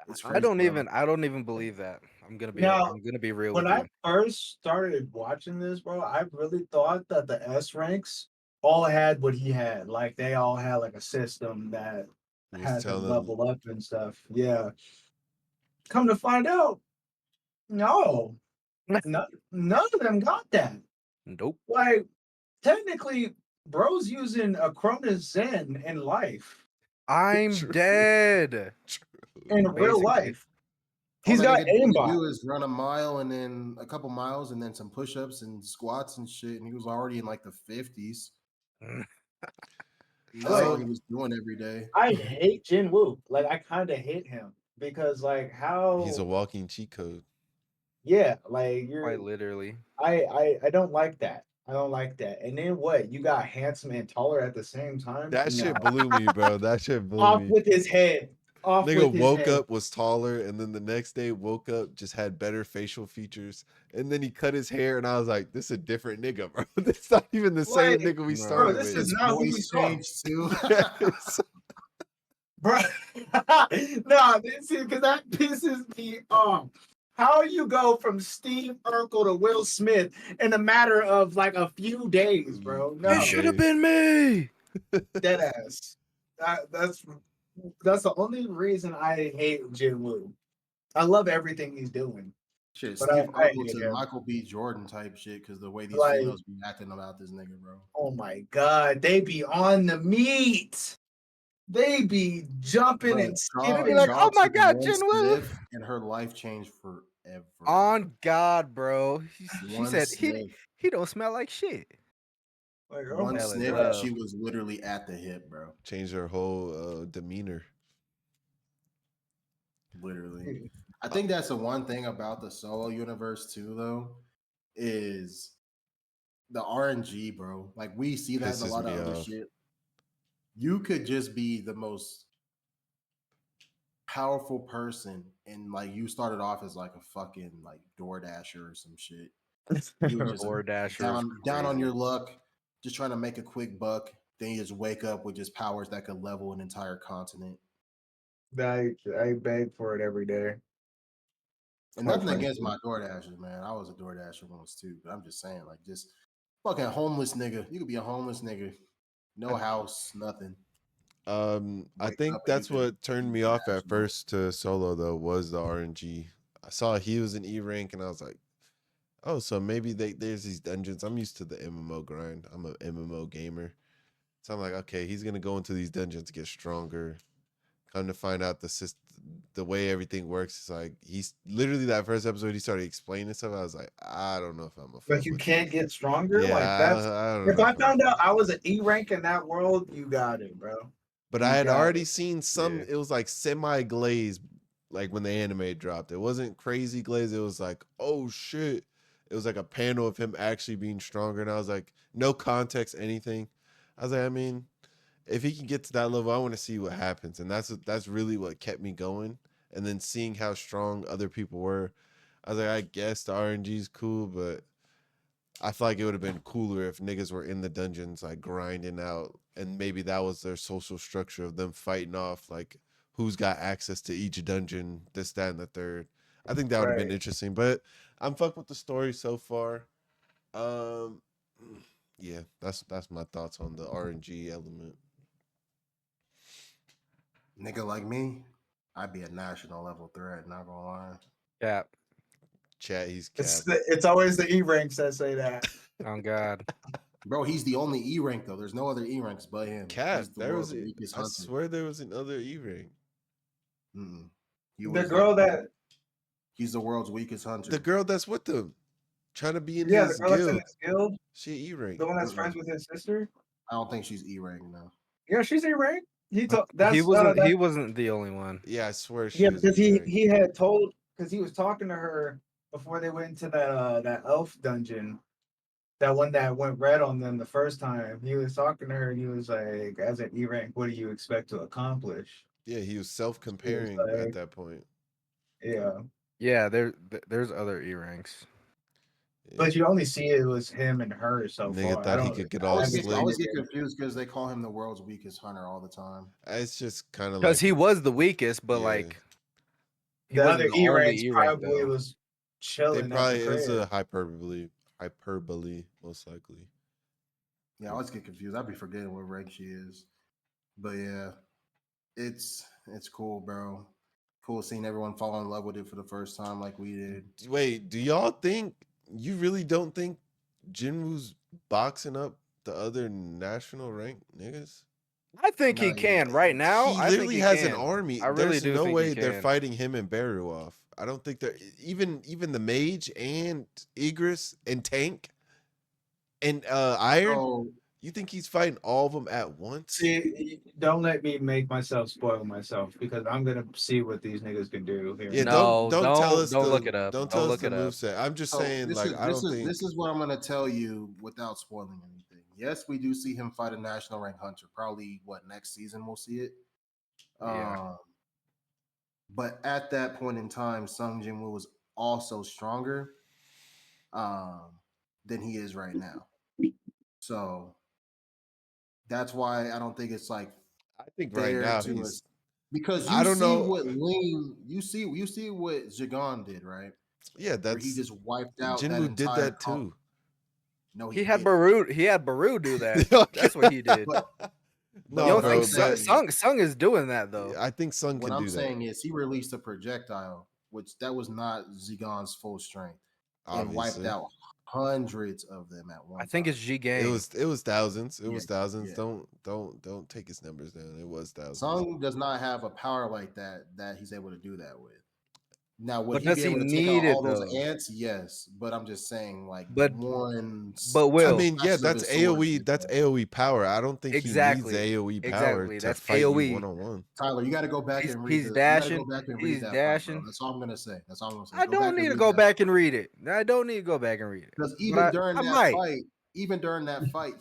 crazy, I don't bro. even believe that. I'm gonna Now, be real when with I you. first started watching this, bro, I really thought that the S ranks all had what he had. Like they all had like a system that Was had them telling level up and stuff. Yeah. Come to find out, no, none of them got that. Nope. Like technically, bro's using a Cronus Zen in life, I'm True. dead. in real Basically. life. All He's that got nigga need to aimbot. do is run a mile and then a couple miles and then some push-ups and squats and shit. And he was already in like the 50s. And that's all Like, he was doing every day. I hate Jin Woo. Like I kind of hate him because like he's a how walking cheat code. yeah, like you're Quite literally. I don't like that. I don't like that. And then what? You got handsome and taller at the same time? That No. shit blew me, bro. That shit blew Off me. with his head. Off Nigga with his woke head. up, was taller, and then the next day woke up, just had better facial features. And then he cut his hair, and I was like, this is a different nigga, bro. This not even the same Like, nigga we No. bro, started this with. is His not who we voice saw. changed too. Yes. Bro. No, see, because that pisses me off. How you go from Steve Urkel to Will Smith in a matter of like a few days, bro? Few No, It should have days. been me. dead ass. That's the only reason I hate Jin Woo. I love everything he's doing, Shit, but Steve I Urkel hate to him. Michael B. Jordan type shit because the way these Like, females be acting about this nigga, bro. oh my god, they be on the meat. They be jumping Bro, and They'd Chaw, be skipping. like, Chaw "Oh my took god, one Jin Woo!" sniff and her life changed forever. On God, bro. She One said sniff. he don't smell like shit. Like, oh One my Hell in sniff god. and love. she was literally at the hip, bro. Changed her whole demeanor. Literally. I think that's the one thing about the solo universe too, though, is the RNG, bro. Like we see that in a Pisses lot me of other off. shit. You could just be the most powerful person, and like you started off as like a fucking like Door Dasher or some shit. You were just Or Dasher is down on crazy. your luck, just trying to make a quick buck. Then you just wake up with just powers that could level an entire continent. I beg for it every day. And nothing 2022. against my Door Dashers, man. I was a Door Dasher once too, but I'm just saying, like, just fucking homeless nigga. You could be a homeless nigga, no house, nothing. I Wake think up and you that's could what turned me be off at national. first to solo though was the RNG. I saw he was an E rank, and I was like, oh, so maybe there's these dungeons. I'm used to the MMO grind. I'm a MMO gamer, so I'm like, okay, he's gonna go into these dungeons to get stronger. Come to find out the way everything works is like he's literally that first episode he started explaining stuff. I was like, I don't know if I'm a fuck Like you with can't this. get stronger. Yeah, Like that's I don't if know I if I'm a found out fuck I with was this. an E rank in that world, you got it, bro. But You I had got already it. seen some. Yeah. It was like semi glazed, like when the anime dropped. It wasn't crazy glazed. It was like, oh shit. It was like a panel of him actually being stronger, and I was like, no context, anything. I was like, I mean, if he can get to that level, I want to see what happens, and that's really what kept me going. And then seeing how strong other people were, I was like, I guess the RNG is cool, but I feel like it would have been cooler if niggas were in the dungeons like grinding out, and maybe that was their social structure of them fighting off like who's got access to each dungeon, this, that, and the third. I think that would have been Right. interesting, but I'm fucked with the story so far. Um, yeah, that's my thoughts on the RNG element. Nigga like me, I'd be a national level threat. Not gonna lie. Yeah. Chat, he's It's capping. it's always the E ranks that say that. Oh God. Bro, he's the only E rank though. There's no other E ranks but him. Cap, He's the there was world's weakest I hunter. swear there was another E ring. Mm-mm. He The was girl like, that he's the world's weakest hunter. The girl that's with them, trying to be in the his girl that's in guild. his guild, She E rank. the one that's Mm-mm. friends with his sister. I don't think she's E rank now. Yeah, she's E rank. He told He that's wasn't. He that, wasn't the only one. Yeah, I swear she yeah, was because E rank. he had told because he was talking to her before they went into that elf dungeon. That one that went red on them the first time. He was talking to her and he was like, as an E rank, what do you expect to accomplish? Yeah, he was She was self-comparing at like, that point. yeah. Yeah, there's other E ranks. Yeah. But you only see it was him and her so Nigga far. thought he could get all I slick. always get confused because they call him the world's weakest hunter all the time. It's just kind of Because like he was the weakest, but Yeah. like he The wasn't other the E only ranks E rank probably though. was they chilling at probably the it was crib. a hyperbole most likely. Yeah, I always get confused. I'd be forgetting what rank she is. But yeah, it's cool, bro. Cool seeing everyone fall in love with it for the first time like we did. Wait, do y'all think you really don't think Jinwoo's boxing up the other national rank niggas? I think he Not can yet. right now. He I think literally he has can. an army. I really There's do no think way he they're can. fighting him and Beru off. I don't think they're even the mage and Igris and Tank and Iron. So You think he's fighting all of them at once? See, don't let me make myself spoil myself because I'm gonna see what these niggas can do here. Yeah, No, don't tell us don't the look it up. don't Don't tell us look the it up. moveset. I'm just So saying, like, I don't think this is what I'm gonna tell you without spoiling anything. Yes, we do see him fight a national rank hunter. Probably what next season we'll see it. Yeah. But at that point in time, Sung Jinwoo was also stronger than he is right now. So that's why I don't think it's like I think right fair now to he's us because I you don't see know. what Ling, you see what Zhagan did, right? Yeah, Where he that's just wiped out that Jinwoo did entire that too. No, He had didn't. Baru. He had Baru do that. Okay. That's what he did. But No, You don't bro, think but Sung is doing that though? I think Sun what can I'm do that. saying is he released a projectile, which that was not Zhagan's full strength, and wiped Obviously, out hundreds of them at one I think time. it's G it Gang. was thousands. It was Yeah, thousands. yeah. Don't take his numbers down. It was thousands. Sung does not have a power like that he's able to do that with. Now, would But he does be he able to take need out all it those though? ants? Yes, but I'm just saying, like But one. but I Will, mean, yeah, slashes of that's his sword AOE. did That's that. AOE power. I don't think he needs the exactly, AOE power exactly. to That's fight you AOE. one on one. Tyler, you got to go back and read He's the. You got to go dashing. back and read He's that fight, bro. dashing. That's all I'm gonna say. That's all I'm gonna say. I Go back don't need and to read go that back and read it. I don't need to go back and read it. because But I might. even during that fight,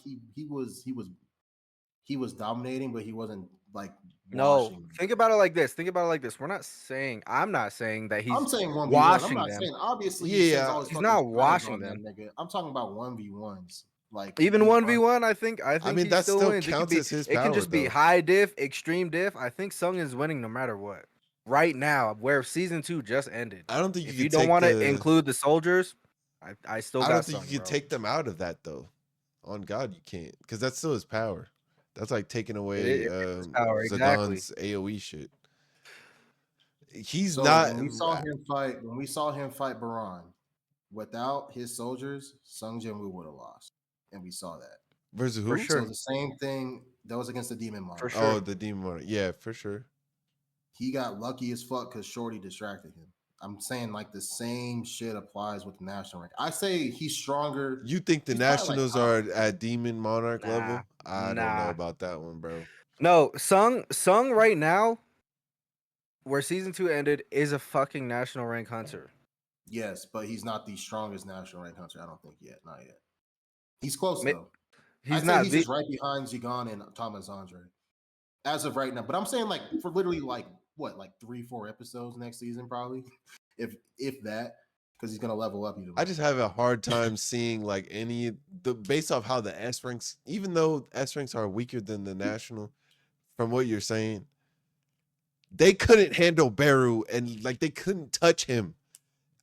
he was dominating, but he wasn't like No, washing. think about it like this. Think about it like this. I'm not saying that I'm he's saying 1v1. I'm washing not them. saying obviously he sends Yeah, all his He's fucking not spreaders washing on them, them. nigga. I'm talking about 1v1s. Like Even he 1v1, I think I mean he that still still wins. It could counts be as his it can power just be though. high diff, extreme diff. I think Sung is winning no matter what. Right now, where season 2 just ended. I don't think you If can you don't take want to the. include the soldiers, I still I got don't think Sung, you can bro. take them out of that though. On God, you can't, because that's still his power. That's like taking away It is his power, exactly. Zagan's AOE shit. He's So not. when we saw him fight Baran, without his soldiers, Sung Jinwoo would have lost, and we saw that. Versus For who? sure. So the same thing that was against the Demon Monarch. For sure. Oh, the Demon Monarch. Yeah, for sure. He got lucky as fuck because Shorty distracted him. I'm saying like the same shit applies with the national rank. I say he's stronger. You think the He's probably, like, Nationals are at Demon Monarch level? I don't know Nah. about that one, bro. No, Sung right now, where season 2 ended, is a fucking national rank hunter. Yes, but he's not the strongest national rank hunter. I don't think yet. Not yet. He's close Ma- though. He's I'd say not he's the just right behind Zhagan and Thomas Andre as of right now. But I'm saying like for literally like what, like 3-4 episodes next season probably, if that. because he's gonna level up even more. I just have a hard time seeing like based off how the S ranks, even though S ranks are weaker than the national, from what you're saying, they couldn't handle Beru and like they couldn't touch him.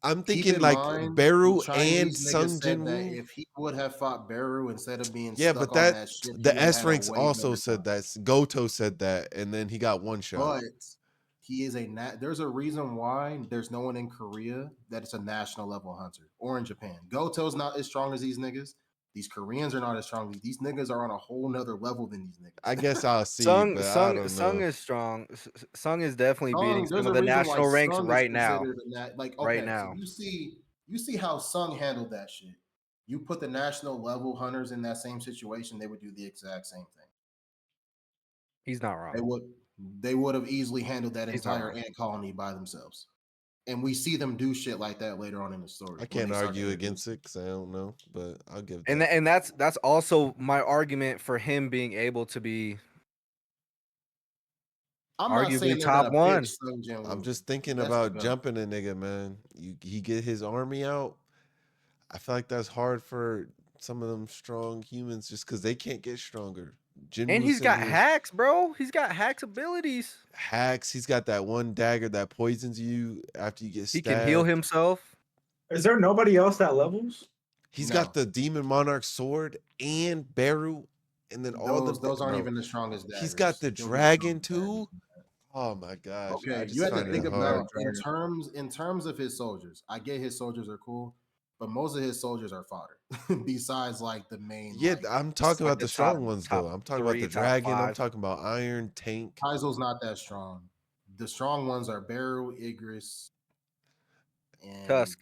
I'm Keep thinking in like mind, Beru the and Chinese niggas Sung said that Jinwoo. if he would have fought Beru instead of being Yeah, stuck but on that ship, he the would have S had a ranks way also better said time. that. Goto said that, and then he got one shot. But he is there's a reason why there's no one in Korea that is a national level hunter or in Japan. Goto's not as strong as these niggas. These Koreans are not as strong. These niggas are on a whole nother level than these niggas. I guess I'll see, Sung but I Sung don't Sung know. is strong. Sung is definitely beating Sung, some there's of a the reason why national ranks Sung is right now. considered in that. Like, Right okay, so now. you see how Sung handled that shit. You put the national level hunters in that same situation, they would do the exact same thing. He's not wrong. They would have easily handled that He's not entire wrong. ant colony by themselves. And we see them do shit like that later on in the story. I when can't they start argue to against introduce it because I don't know, but I'll give And that. and that's also my argument for him being able to be I'm not arguably saying they're top gonna pick one. Sung Jinwoo. I'm just thinking That's the about goat. jumping a nigga, man. He get his army out. I feel like that's hard for some of them strong humans just because they can't get stronger. And Jinwoo's he's got in here, hacks, bro. He's got hacks abilities. hacks. He's got that one dagger that poisons you after you get He stabbed. can heal himself. Is there nobody else that levels? He's No. got the Demon Monarch sword and Beru, and then all the Those aren't bro, even the strongest daggers. he's got the He'll get dragon strong too. Oh my gosh, I Okay, just you have to find it think hard. about in terms of his soldiers. I get his soldiers are cool, but most of his soldiers are fodder. Besides, like the main, Yeah, like, I'm talking about the the strong top- ones top though. I'm talking about three, the top dragon. I'm five. talking about Iron Tank. Kaizo's not that strong. The strong ones are Beru, Igris, and Tusk.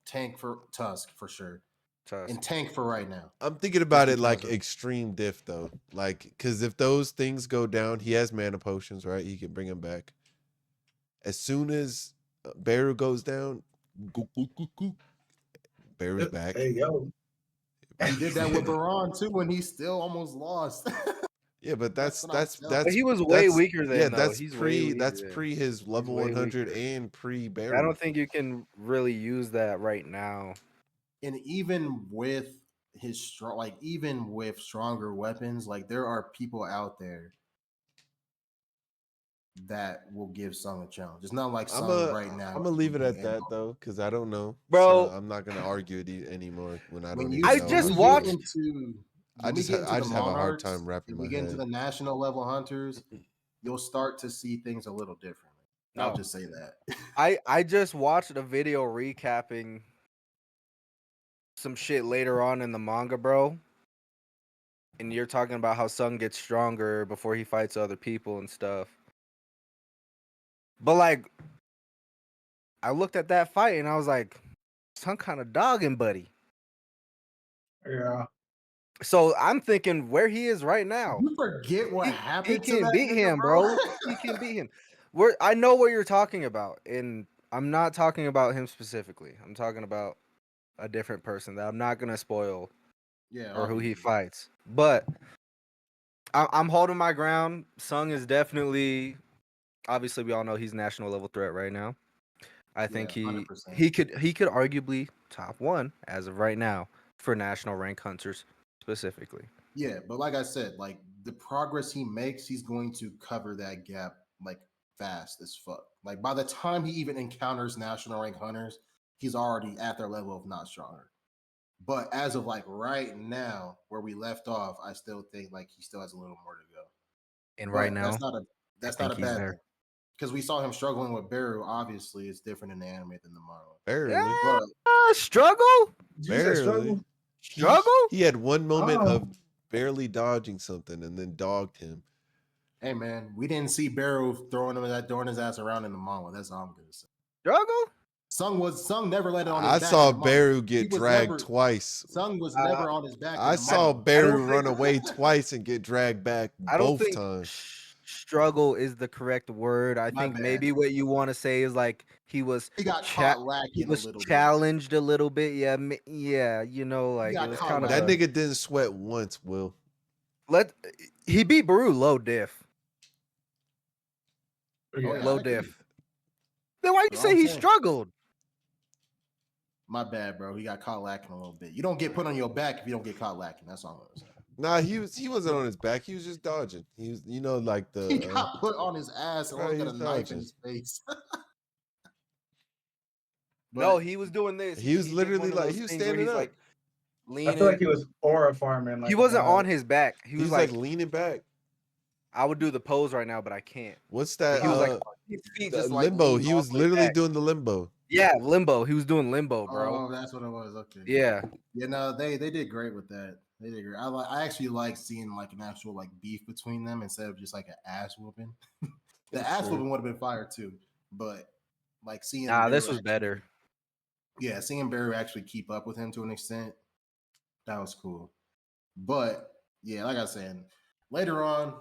Tank for Tusk for sure, Tusk. and Tank for right now. I'm thinking about it because like of- extreme diff though, like because if those things go down, he has mana potions, right? He can bring them back. As soon as Beru goes down, Beru's back. Hey, yo. He did that with Baron too when he still almost lost. Yeah, but That's what I'm telling But he was way that's weaker than yeah, though. that's He's way pre weaker that's than. pre his level way 100 weaker. and pre I Beru. don't think you can really use that right now. And even with his strong, like even with stronger weapons, like there are people out there that will give Sung a challenge. It's not like Sung right now. I'm gonna leave it beating at that Endo. though, because I don't know, Bro. So I'm not gonna argue it anymore when I When don't you even I know. just how when to we do get it. into I when we just get into I the just have a hard monarchs time wrapping and we my get into head. the national level hunters, you'll start to see things a little differently. I'll No. just say that. I just watched a video recapping some shit later on in the manga, bro. And you're talking about how Sung gets stronger before he fights other people and stuff. But like, I looked at that fight and I was like, Sung kind of dogging buddy. Yeah. So I'm thinking where he is right now. You forget what He happened to can that beat nigga, him, bro. He can beat him. I know what you're talking about, and I'm not talking about him specifically. I'm talking about a different person that I'm not gonna spoil Yeah, or who he obviously. fights. But I'm holding my ground. Sung is definitely, obviously, we all know he's national level threat right now. I think Yeah, he 100%. could arguably top one as of right now for national rank hunters specifically. Yeah, but like I said, like the progress he makes, he's going to cover that gap like fast as fuck. Like by the time he even encounters national rank hunters, he's already at their level of not stronger. But as of like right now, where we left off, I still think like he still has a little more to go. And But right now, that's I not a think he's bad there. thing. Because we saw him struggling with Beru. Obviously, it's different in the anime than the manga. Barely. But Struggle? Did you say struggle? Struggle? He had one moment of Oh. barely dodging something and then dogged him. hey man, we didn't see Beru throwing his ass around in the manga. That's all I'm gonna say. Struggle? Sung never let it on his I back. saw in the manga. Beru He get was dragged never- twice. Sung was never on his back. I in the saw manga. Beru run away twice and get dragged back I don't both think times. struggle is the correct word. I My think bad. maybe what you want to say is like he was He got caught lacking he was a little challenged a little bit. Yeah, yeah, you know, like got it was caught kind of That lacking. nigga didn't sweat once, Will. he beat Baru low diff. bit. Oh, yeah, Low I agree. diff. Then why you That's say all I'm he saying. struggled? My bad, bro. He got caught lacking a little bit. You don't get put on your back if you don't get caught lacking. That's all I'm gonna say. Nah, he wasn't on his back. He was just dodging. He was, like He the got put on his ass and right, almost he got a was knife in dodging. his face. No, But he was doing this. He was did literally one of like those he was things where standing he's up. like I feel like leaning. he was aura farming. Like He wasn't about- on his back. He He was was like, like leaning back. I would do the pose right now, but I can't. What's But that? he was like, his feet The just like limbo. leaned He all was the way literally back. doing the limbo. Yeah, limbo. He was doing limbo, bro. oh, that's what it was. Okay. Yeah. Yeah, no, they did great with that. They did great. I actually like seeing like an actual like beef between them instead of just like an ass whooping. The That's ass true. whooping would have been fire too, but like seeing Nah, this Beru was better. Yeah, seeing Beru actually keep up with him to an extent, that was cool. But yeah, like I said, later on,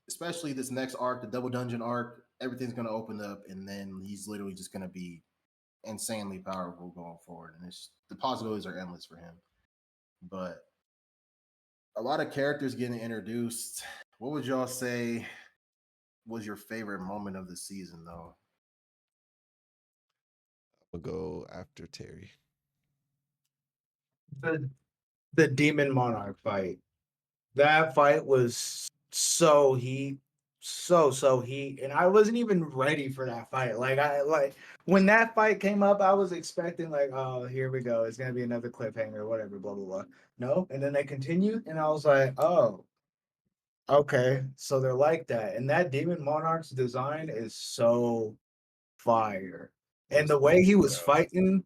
especially this next arc, the Double Dungeon arc, everything's gonna open up, and then he's literally just gonna be insanely powerful going forward, and the possibilities are endless for him. But a lot of characters getting introduced. What would y'all say was your favorite moment of the season, though? I'll go after Terry. the Demon Monarch fight. That fight was so heat, so heat, and I wasn't even ready for that fight. Like when that fight came up, I was expecting like, oh, here we go, it's gonna be another cliffhanger, whatever, blah blah blah. No, and then they continued, and I was like, oh, okay, so they're like that, and that Demon Monarch's design is so fire, and the way he was fighting.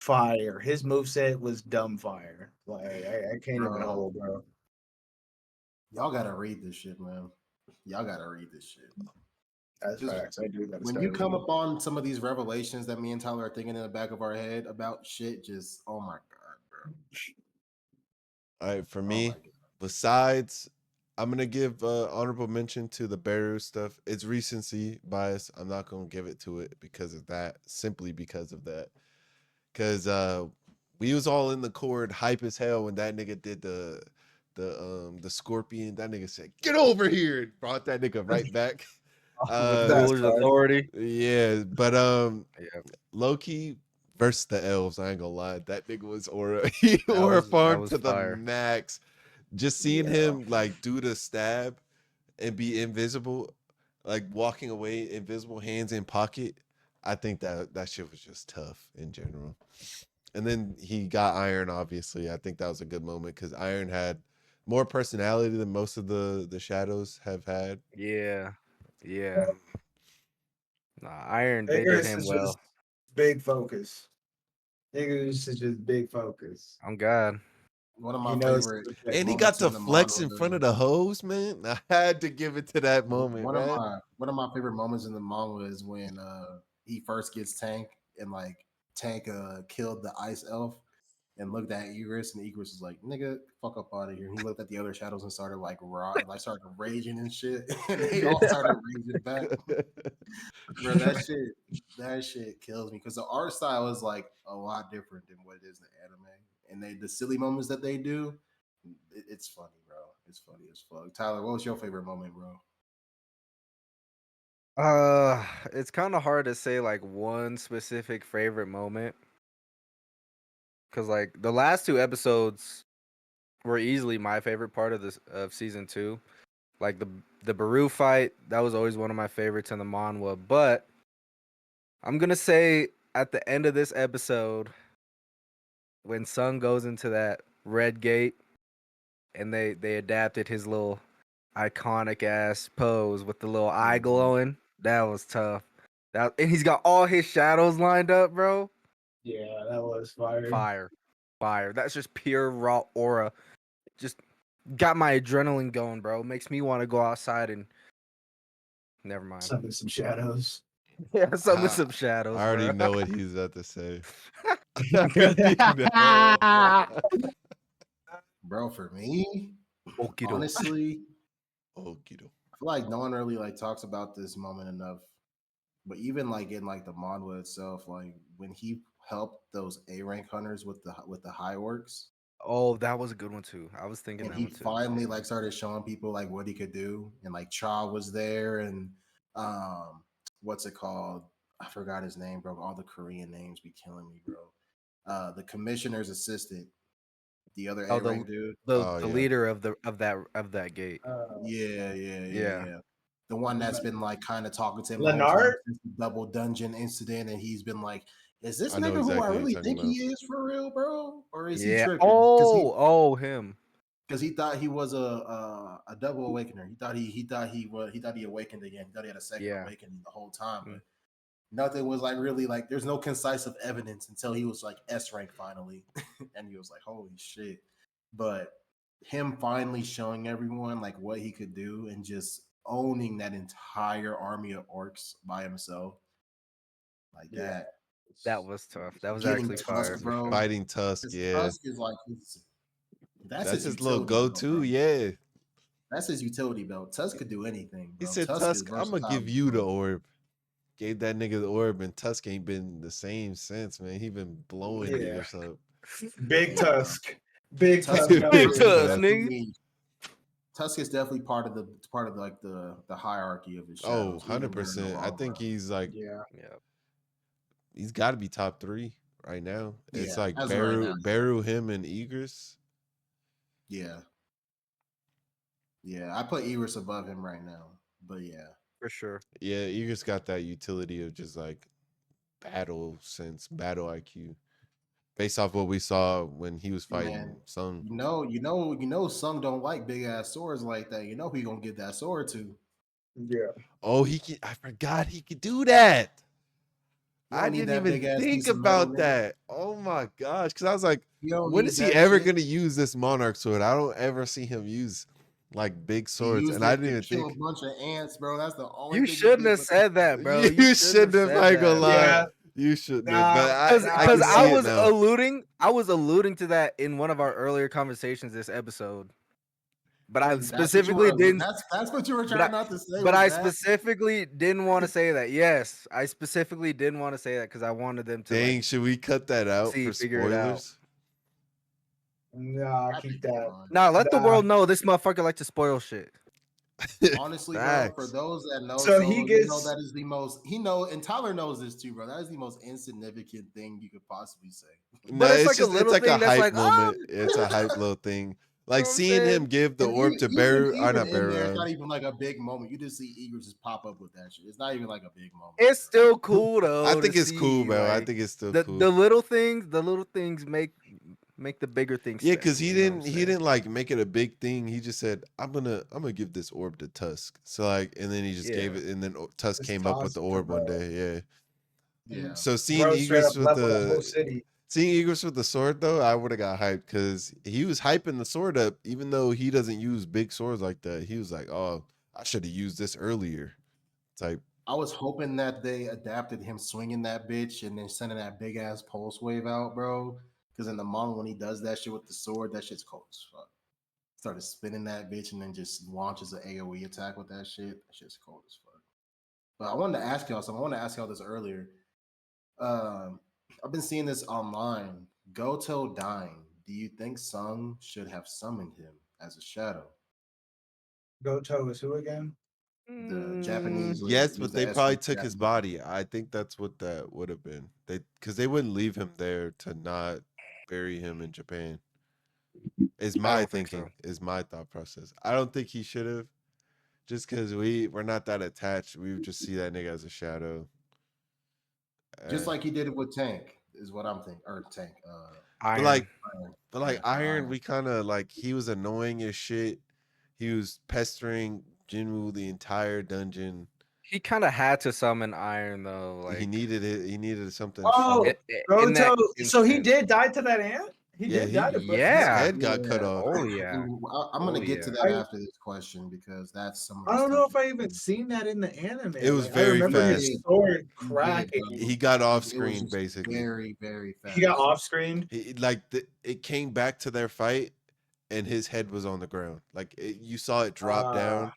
Fire. His moveset was dumb fire. Like I can't even Bro, hold, bro. y'all gotta read this shit, man. Y'all gotta read this shit. That's Just facts. I do gotta when start you come reading. upon some of these revelations that me and Tyler are thinking in the back of our head about shit, just oh my god, bro. All right, for Oh me, my god. besides, I'm gonna give honorable mention to the Beru stuff. It's recency bias. I'm not gonna give it to it because of that. Simply because of that. Because we was all in the court, hype as hell when that nigga did the scorpion. That nigga said, "Get over here!" and brought that nigga right back. With That's ruler's fire. authority. Yeah, but Yeah, Loki versus the elves. I ain't gonna lie, that nigga was aura. He that aura was farmed to the fire. max. Just seeing Yeah. him like do the stab and be invisible, like walking away, invisible hands in pocket. I think that shit was just tough in general. And then he got Iron, obviously. I think that was a good moment because Iron had more personality than most of the shadows have had. Yeah. Yeah. Nah, Iron, they did Icarus him is well. just big focus. Icarus is just big focus. I'm God. One of He my knows. favorite And he got moments to in the flex manga. in front of the hoes, man. I had to give it to that moment, One man. of my favorite moments in the manga is when he first gets Tank and like Tank killed the ice elf and looked at Egress, and Egress was like, "Nigga, fuck up out of here." And he looked at the other shadows and started like started raging and shit, and they all started raging back. Bro, that shit kills me because the art style is like a lot different than what it is in the anime, and the silly moments that they do, it's funny, bro. It's funny as fuck. Tyler, what was your favorite moment, bro? It's kind of hard to say like one specific favorite moment because like the last two episodes were easily my favorite part of this of season 2. Like the Baru fight, that was always one of my favorites in the manhwa. But I'm gonna say at the end of this episode, when Sung goes into that red gate and they adapted his little iconic ass pose with the little eye Mhm. glowing, that was tough. And he's got all his shadows lined up, bro. Yeah, that was fire. Fire. That's just pure raw aura. Just got my adrenaline going, bro. Makes me want to go outside and never mind. Some shadows. Yeah, some I shadows, I already bro. know what he's about to say. I already know. Bro, for me, Okie doke. honestly, Oh, Guido. I feel like no one really like talks about this moment enough. But even like in like the manhwa itself, like when he helped those A rank hunters with the high orcs, Oh, that was a good one too. I was thinking and that he one too. finally like started showing people like what he could do, and like Cha was there, and um, what's it called? I forgot his name, bro. All the Korean names be killing me, bro. the commissioner's assistant, the other Oh, A rank dude. the Oh, the yeah. leader of that gate. Yeah. Yeah. The one that's been like kind of talking to him the whole Lenart? time since the double dungeon incident, and he's been like, "Is this I know nigga who I exactly what really you're talking think he about. is for real, bro, or is he Yeah. tripping?" Oh, him. Because he thought he was a double awakener. He thought he awakened again. He thought he had a second Yeah. awakening the whole time, Mm. but nothing was like really like. There's no concise of evidence until he was like S rank finally, and he was like, "Holy shit!" But him finally showing everyone like what he could do and just owning that entire army of orcs by himself, like Yeah. That was tough. That was getting actually fire Tusk, for sure. bro. Fighting Tusk, Because yeah. Tusk is like that's That's his his little utility belt, go-to, bro. yeah. That's his utility belt. Tusk could do anything, He bro. said, Tusk is Tusk, I'm gonna versatile, give you the bro. orb. Gave that nigga the orb, and Tusk ain't been the same since, man. He been blowing Yeah. niggas up. Big Yeah, Tusk. Big Tusk Tusk. is out Big here. Tusk, Tusk. nigga. Tusk is definitely part of like the hierarchy of his Oh, shadows. He ain't been there in a 100%. I long think run. he's like, Yeah. Yeah. he's got to be top 3 right now. It's Yeah, like as of right now, Beru, him, and Egress. yeah, yeah. I put Iris above him right now, but yeah, For sure. Yeah, Egress got that utility of just like battle sense, battle IQ. Based off what we saw when he was fighting man. Sung. Sung don't like big ass swords like that. You know who he gonna get that sword to. Yeah. Oh, I forgot he could do that. You I don't need didn't that even big ass think piece of metal, about nigga. that. Oh my gosh. Because I was like, You don't when need is he that ever shit. going to use this Monarch sword? I don't ever see him use like big He swords. used And I it didn't to even kill a think. bunch of ants, bro. That's the only You thing he shouldn't did have with said that, bro. You shouldn't have, I ain't gonna lie. Yeah. You shouldn't have. Nah, But I Because can nah, I see it was now. alluding to that in one of our earlier conversations this episode. But I And That's what you specifically were. didn't. That's what you were But I, trying not to say. but Was I that? specifically didn't want to say that. Yes, I specifically didn't want to say that because I wanted them to Dang, like should we cut that out for figure it out. spoilers? nah, I keep think it's that. fine. Now let the Nah. world know this motherfucker like to spoil shit. Honestly, bro, for Facts. those that know, So he you know gets- that is the most. And Tyler knows this too, bro. That is the most insignificant thing you could possibly say. No, But it's it's like a just it's little like a thing that's hype like, oh, moment. It's a hype little thing. Like know what I'm seeing him saying? give the And orb to even Beru, or not in there, it's Beru. not even like a big moment. You just see Eagles just pop up with that shit. It's not even like a big moment. It's bro. still cool though. I think to it's cool, see, bro. I like, think it's still the cool. the little things make the bigger things. Yeah, special, because you know what I'm he saying? didn't like make it a big thing. He just said, I'm gonna give this orb to Tusk. So like, and then he just gave Yeah. it, and then Tusk Just came up with tossed the it to orb one bro. day. Yeah. Yeah. So seeing Bro straight Egress up with leveled the whole city. the sword though, I would have got hyped because he was hyping the sword up, even though he doesn't use big swords like that. He was like, "Oh, I should have used this earlier." Type. I was hoping that they adapted him swinging that bitch and then sending that big ass pulse wave out, bro. Because in the manga, when he does that shit with the sword, that shit's cold as fuck. Started spinning that bitch and then just launches an AoE attack with that shit. That shit's cold as fuck. But I wanted to ask y'all something. I wanted to ask y'all this earlier. I've been seeing this online. Goto dying. Do you think Sung should have summoned him as a shadow? Goto is who again? The Japanese leader. Yes, He was but the they S probably rank took his Japanese. body. I think that's what that would have been. Because they wouldn't leave him there to not bury him in Japan. Is I my don't think thinking. so. Is my thought process. I don't think he should have. Just because we're not that attached. We would just see that nigga as a shadow. Just like he did it with Tank, is what I'm thinking. Or Tank. But like, Iron. but Yeah, Iron, we kind of like he was annoying as shit. He was pestering Jinwoo the entire dungeon. He kind of had to summon Iron though. Like He needed it. He needed something Oh, strong. in that Goto. So he instant. did die to that ant? He Yeah, did die to his Yeah. head got cut Yeah. off. Oh yeah. I'm gonna Oh, get to yeah. that I- after this question because that's some of I the don't stuff. know if I even seen that in the anime. It was Like, I very remember fast. his sword He did, cracking. bro. He got off It was screen just basically. very, very fast. He got off screen. It came back to their fight, and his head was on the ground. Like you saw it drop down.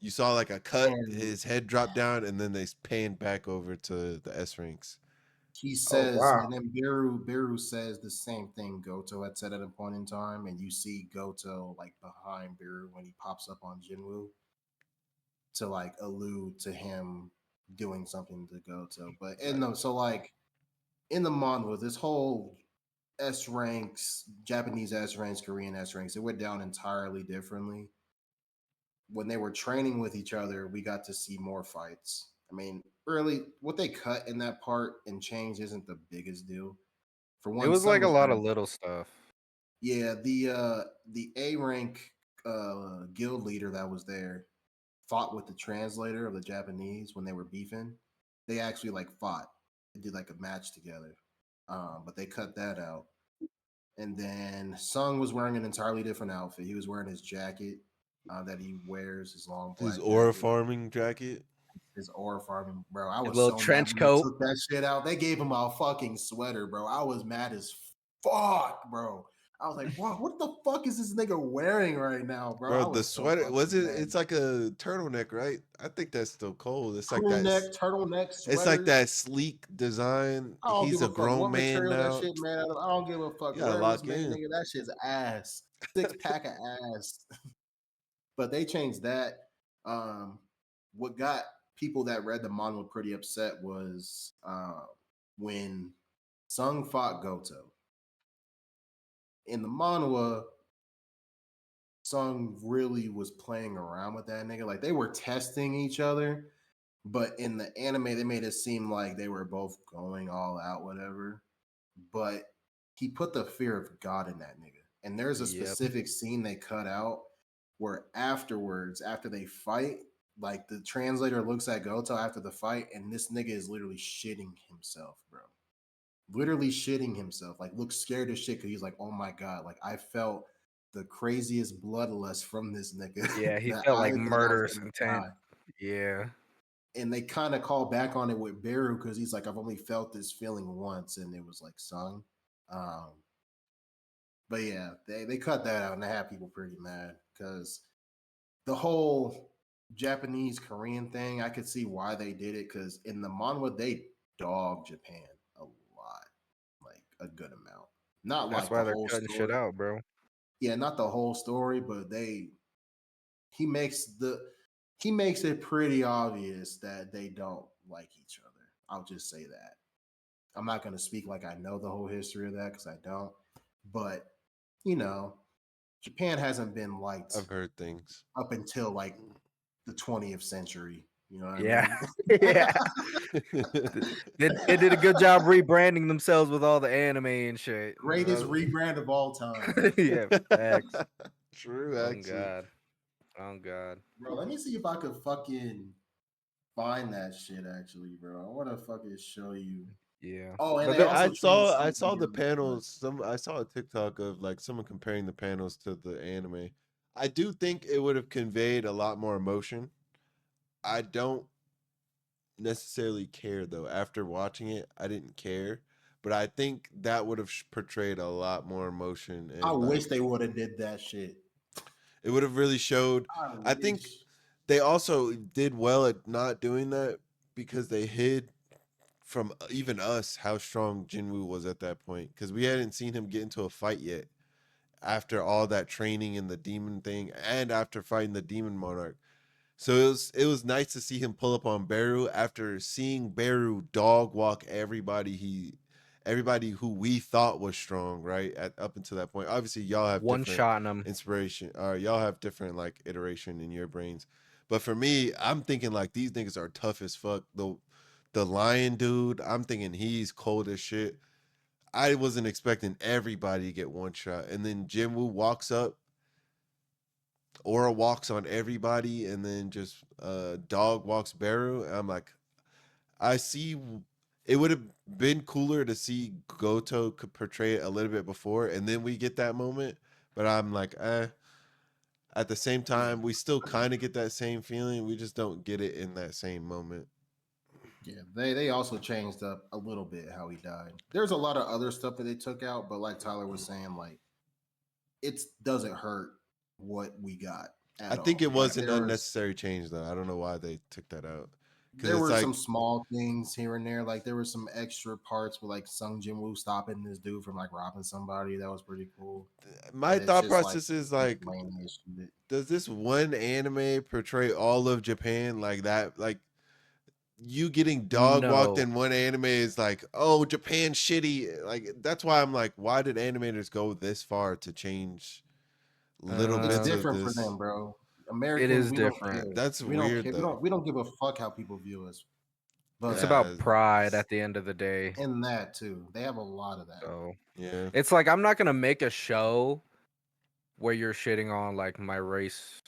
You saw like a cut. And His head dropped down, and then they panned back over to the S ranks. he Oh, says, wow. and then Biru says the same thing Goto had said at a point in time, and you see Goto like behind Biru when he pops up on Jinwoo to like allude to him doing something to Goto. But in the so like in the manga, this whole S ranks, Japanese S ranks, Korean S ranks, it went down entirely differently. When they were training with each other, we got to see more fights. I mean, really, what they cut in that part and changed isn't the biggest deal. For It one, was Sun like a was lot better. of little stuff. Yeah, the A rank guild leader that was there fought with the translator of the Japanese when they were beefing. They actually like fought. They did like a match together. But they cut that out. And then Sung was wearing an entirely different outfit. He was wearing his jacket that he wears, his long His black aura jacket, farming jacket. his aura farming. Bro, I His was little so mad trench when they coat. took that shit out. They gave him a fucking sweater, bro. I was mad as fuck, bro. I was like, bro, what the fuck is this nigga wearing right now, bro? I Bro, the was so sweater fucking was it? mad. It's like a turtleneck, right? I think that's still cold. It's like Crew that. neck, turtleneck, It's like sweaters. that sleek design. I don't He's give a a fuck grown what man material that now. shit made out of. I don't give a fuck You gotta where it was lock made, in. nigga. That shit's ass. 6-pack of ass. But they changed that. What got people that read the manga pretty upset was when Sung fought Goto. In the manhwa, Sung really was playing around with that nigga. Like they were testing each other, but in the anime, they made it seem like they were both going all out, whatever. But he put the fear of God in that nigga. And there's a Yep. specific scene they cut out where afterwards, after they fight, like the translator looks at Goto after the fight, and this nigga is literally shitting himself, bro. Literally shitting himself. Like looks scared as shit because he's like, oh my God, like I felt the craziest bloodlust from this nigga. Yeah, he that felt I like thought I was murderous gonna intent. die. Yeah. And they kind of call back on it with Beru because he's like, I've only felt this feeling once, and it was like Sung. But yeah, they cut that out and they had people pretty mad because the whole Japanese Korean thing, I could see why they did it because in the manhwa they dog Japan a lot, like a good amount. Not That's like why the they're whole cutting shit story. out, bro. Yeah, not the whole story, but he makes it pretty obvious that they don't like each other. I'll just say that. I'm not going to speak like I know the whole history of that because I don't. But, you know, Japan hasn't been liked I've heard things. up until like the 20th century. You know what Yeah. I mean? Yeah. They did a good job rebranding themselves with all the anime and shit. Greatest rebrand of all time. Yeah, facts. True, Oh actually. God. Oh God. Bro, let me see if I could fucking find that shit actually, bro. I want to fucking show you. Yeah. Oh, and But they then also changed I something saw the really good. panels. I saw a TikTok of like someone comparing the panels to the anime. I do think it would have conveyed a lot more emotion. I don't necessarily care though. After watching it, I didn't care, but I think that would have portrayed a lot more emotion I and like wish they would have did that shit. it would have really showed. I think wish. they also did well at not doing that because they hid from even us how strong Jinwoo was at that point because we hadn't seen him get into a fight yet after all that training and the demon thing and after fighting the demon monarch. So it was nice to see him pull up on Beru after seeing Beru dog walk everybody who we thought was strong, right? Up until that point. Obviously y'all have One different shot in them. inspiration or y'all have different like iteration in your brains. But for me, I'm thinking like these niggas are tough as fuck. The lion dude, I'm thinking he's cold as shit. I wasn't expecting everybody to get one shot. And then Jinwoo walks up, Aura walks on everybody, and then just dog walks Beru. And I'm like, I see it would have been cooler to see Goto could portray it a little bit before, and then we get that moment. But I'm like, at the same time, we still kind of get that same feeling. We just don't get it in that same moment. Yeah, they also changed up a little bit how he died. There's a lot of other stuff that they took out, but like Tyler was saying, like it doesn't hurt what we got I at think all. it was Like an unnecessary change, though. I don't know why they took that out. Because there it's were like, some small things here and there. Like there were some extra parts with like Sung Jin Woo stopping this dude from like robbing somebody. That was pretty cool. my But it's thought just process is like, miscellaneous shit. does this one anime portray all of Japan like that? Like, you getting dog walked No. in one anime is like, oh, Japan shitty. Like that's why I'm like, why did animators go this far to change little It's bits of different for this? them, bro. It Americans, is we don't different. care. That's We don't weird care. though. We don't give a fuck how people view us. It's But Yeah, about pride at the end of the day. in that too, they have a lot of that. So yeah. it's like I'm not gonna make a show where you're shitting on like my race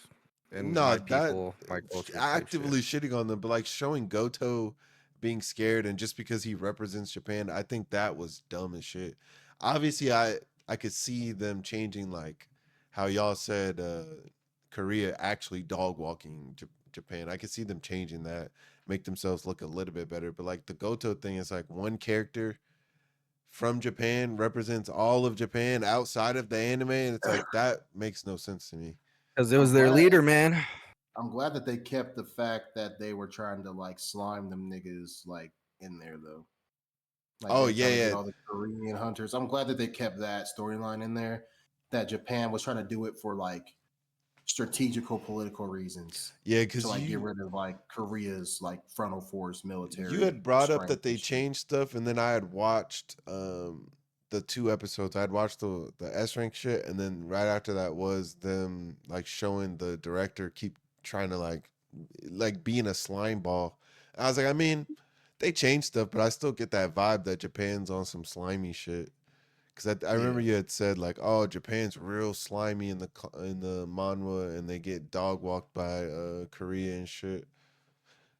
and No, my that people, my culture type shit. actively shitting on them, but like showing Goto being scared and just because he represents Japan, I think that was dumb as shit. Obviously, I could see them changing like how y'all said Korea actually dog walking Japan. I could see them changing that, make themselves look a little bit better. But like the Goto thing is like one character from Japan represents all of Japan outside of the anime, and it's like that makes no sense to me. Because it I'm was their glad- leader, man. I'm glad that they kept the fact that they were trying to like slime them niggas like in there though. Like Oh they were trying to yeah, get all the Korean hunters. I'm glad that they kept that storyline in there. That Japan was trying to do it for like strategical political reasons yeah, to because like get rid of like Korea's like frontal force military. you had brought up strength that they and shit. changed stuff, and then I had watched the 2 episodes. I'd watched the S rank shit, and then right after that was them like showing the director keep trying to like being a slime ball. I was like, I mean, they changed stuff, but I still get that vibe that Japan's on some slimy shit. Because I remember Yeah. you had said like, oh, Japan's real slimy in the manhwa, and they get dog walked by Korea and shit.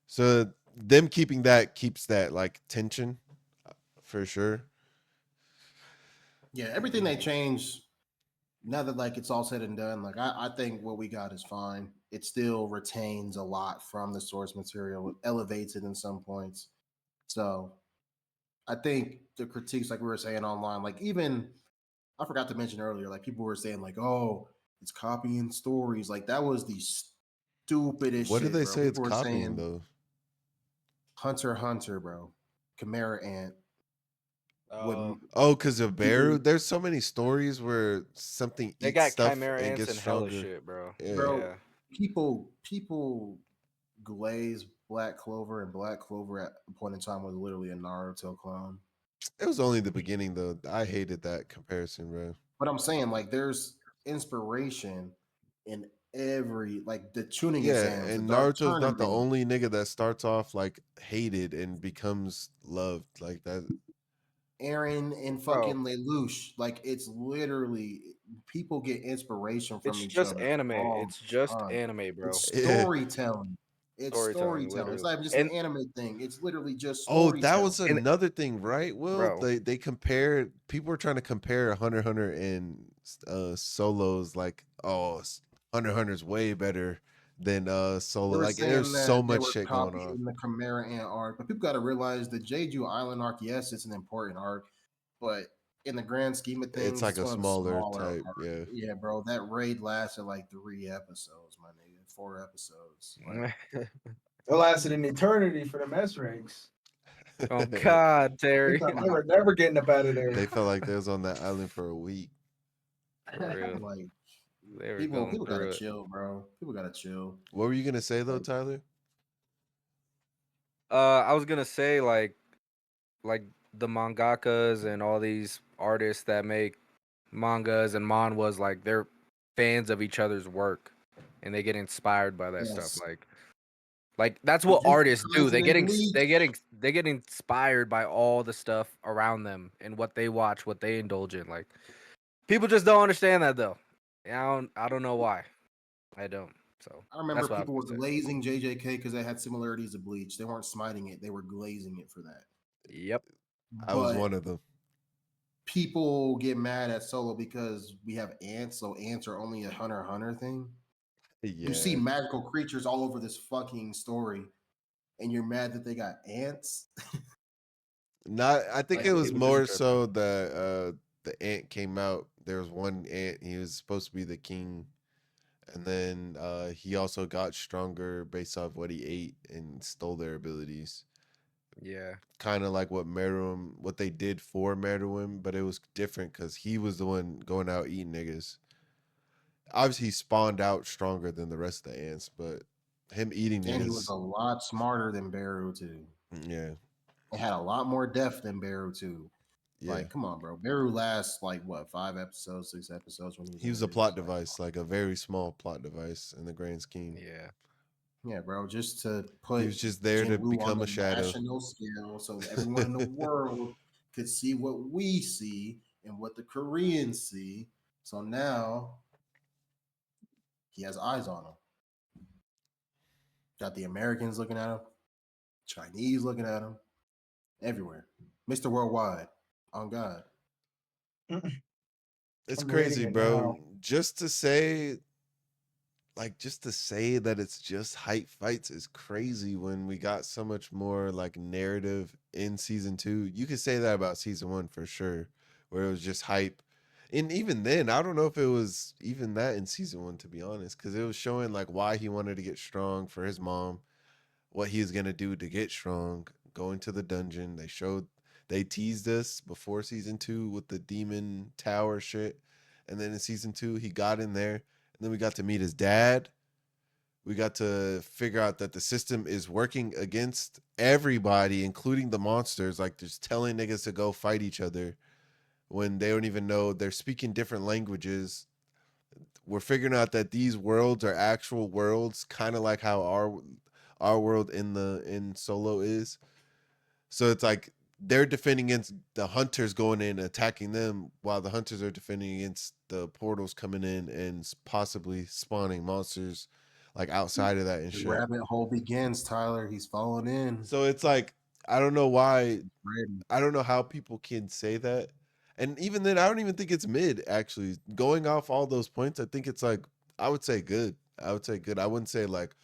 So them keeping that keeps that like tension for sure. Yeah, everything they changed now that like it's all said and done, like I think what we got is fine. It still retains a lot from the source material, it elevates it in some points. So I think the critiques, like we were saying online, like even I forgot to mention earlier, like people were saying, like, oh, it's copying stories. Like that was the stupidest What do shit, they bro. say it's People were copying saying though? Hunter x Hunter, bro. Chimera Ant. When Oh, because of Beru, people, there's so many stories where something They eats got stuff chimera and ants gets and hella stronger. shit, bro. Yeah, bro, Yeah. people glaze Black Clover, and Black Clover at a point in time was literally a Naruto clone. it was only the beginning though. I hated that comparison, bro. But I'm saying, like, there's inspiration in every, like, the tuning Yeah, exams, the and dark Naruto's not the tournament, only nigga that starts off like hated and becomes loved like that. Aaron and Bro, fucking Lelouch. Like, it's literally people get inspiration from it's each just other anime. all It's the just time. anime, bro. It's Yeah. storytelling. It's Storytelling, storytelling. It's literally. not even just an And anime thing. It's literally just Oh, that was storytelling. another thing, right? Will bro, they compared people were trying to compare Hunter x Hunter and Solos like Hunter x Hunter's way better than They Solo. were Like there's saying so that they much were shit going on. copying the Chimera Ant arc, but people got to realize the Jeju Island arc. Yes, it's an important arc, but in the grand scheme of It's things, like it's a one of the smaller smaller type, arcs. yeah. Yeah, bro, that raid lasted like 3 episodes, my nigga, 4 episodes. Like, It lasted an eternity for the mess ranks. oh God, They Terry. thought they were never getting up out of there. They felt like they was on that island for a week. For real. like They were people going gotta through it. chill, bro. People gotta chill. What were you gonna say though, Like, Tyler? I was gonna say like the mangakas and all these artists that make mangas and manhwas, like they're fans of each other's work and they get inspired by that stuff. yes, Like that's what Jujutsu artists do. Kaisen and Bleach. They get inspired by all the stuff around them and what they watch, what they indulge in. Like people just don't understand that though. And I don't know why. I don't. So I remember that's what I was people were gonna say. glazing JJK because they had similarities to Bleach. They weren't smiting it; they were glazing it for that. Yep. I was But one of them. people get mad at Solo because we have ants, so ants are only a Hunter x Hunter thing. You see Yeah. magical creatures all over this fucking story, and you're mad that they got ants. Not I think Like, it Yeah, was people just more tripping. so that the ant came out. There was one ant, he was supposed to be the king. And then he also got stronger based off what he ate and stole their abilities. Yeah. Kind of like what they did for Meruem, but it was different because he was the one going out eating niggas. Obviously, he spawned out stronger than the rest of the ants, but Him eating And he was niggas. a lot smarter than Beru too. Yeah, It had a lot more depth than Beru too. yeah. Like, come on, bro. Beru lasts like what, 5 episodes, 6 episodes when he's He in was there. a plot It's like, device, like a very small plot device in the grand scheme. Yeah. yeah, bro, just to He put was just there to Jinwoo on become the a shadow. national scale so everyone in the world could see what we see and what the Koreans see. So now he has eyes on him. Got the Americans looking at him, Chinese looking at him, everywhere. Mr. Worldwide, on God. It's I'm reading crazy, it bro. now. Just to say that it's just hype fights is crazy when we got so much more like narrative in season 2. You could say that about season 1 for sure, where it was just hype. And even then, I don't know if it was even that in season 1, to be honest, because it was showing like why he wanted to get strong for his mom, what he was gonna do to get strong, going to the dungeon. They teased us before season 2 with the demon tower shit. And then in season 2, he got in there. And then we got to meet his dad. We got to figure out that the system is working against everybody, including the monsters. Like just telling niggas to go fight each other when they don't even know they're speaking different languages. We're figuring out that these worlds are actual worlds, kind of like how our world in Solo is. So it's like they're defending against the hunters going in and attacking them, while the hunters are defending against the portals coming in and possibly spawning monsters like outside of that and The shit. rabbit hole begins, Tyler. He's falling in. So it's like I don't know why, Ready. I don't know how people can say that. And even then I don't even think it's mid actually. Going off all those points, I think it's like I would say good. I would say good. I wouldn't say like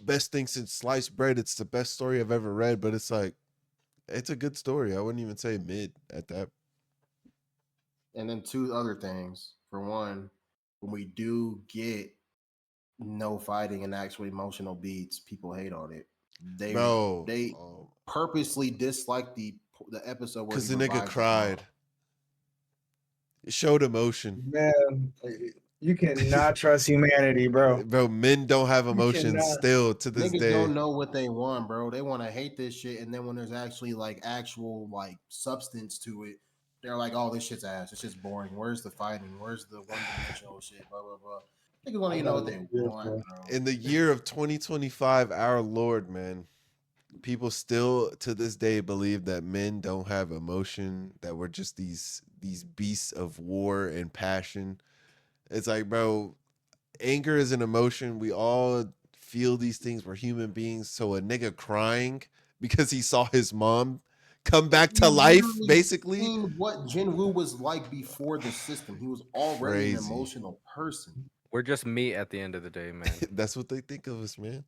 best thing since sliced bread. It's the best story I've ever read, but it's like it's a good story. I wouldn't even say mid at that. And then two other things. For one, when we do get no fighting and actual emotional beats, people hate on it. They Bro, they purposely dislike the episode where because he the nigga revives his mom. cried. It showed emotion. Man, you cannot trust humanity, bro. Bro, men don't have You emotions cannot. still to this Niggas day. don't know what they want, bro. They want to hate this shit, and then when there's actually like actual like substance to it, they're like, "Oh, this shit's ass. This shit's boring. Where's the fighting? Where's the one-dimensional shit? Blah blah blah." Niggas don't I even know thought what it they was want, beautiful. bro. In the year of 2025, our Lord, man, people still to this day believe that men don't have emotion, that we're just these beasts of war and passion. It's like, bro, anger is an emotion. We all feel these things. We're human beings. So a nigga crying because he saw his mom come back to You life, literally basically. seen what Jinwoo was like before the system. He was already an Crazy. emotional person. We're just meat at the end of the day, man. That's what they think of us, man.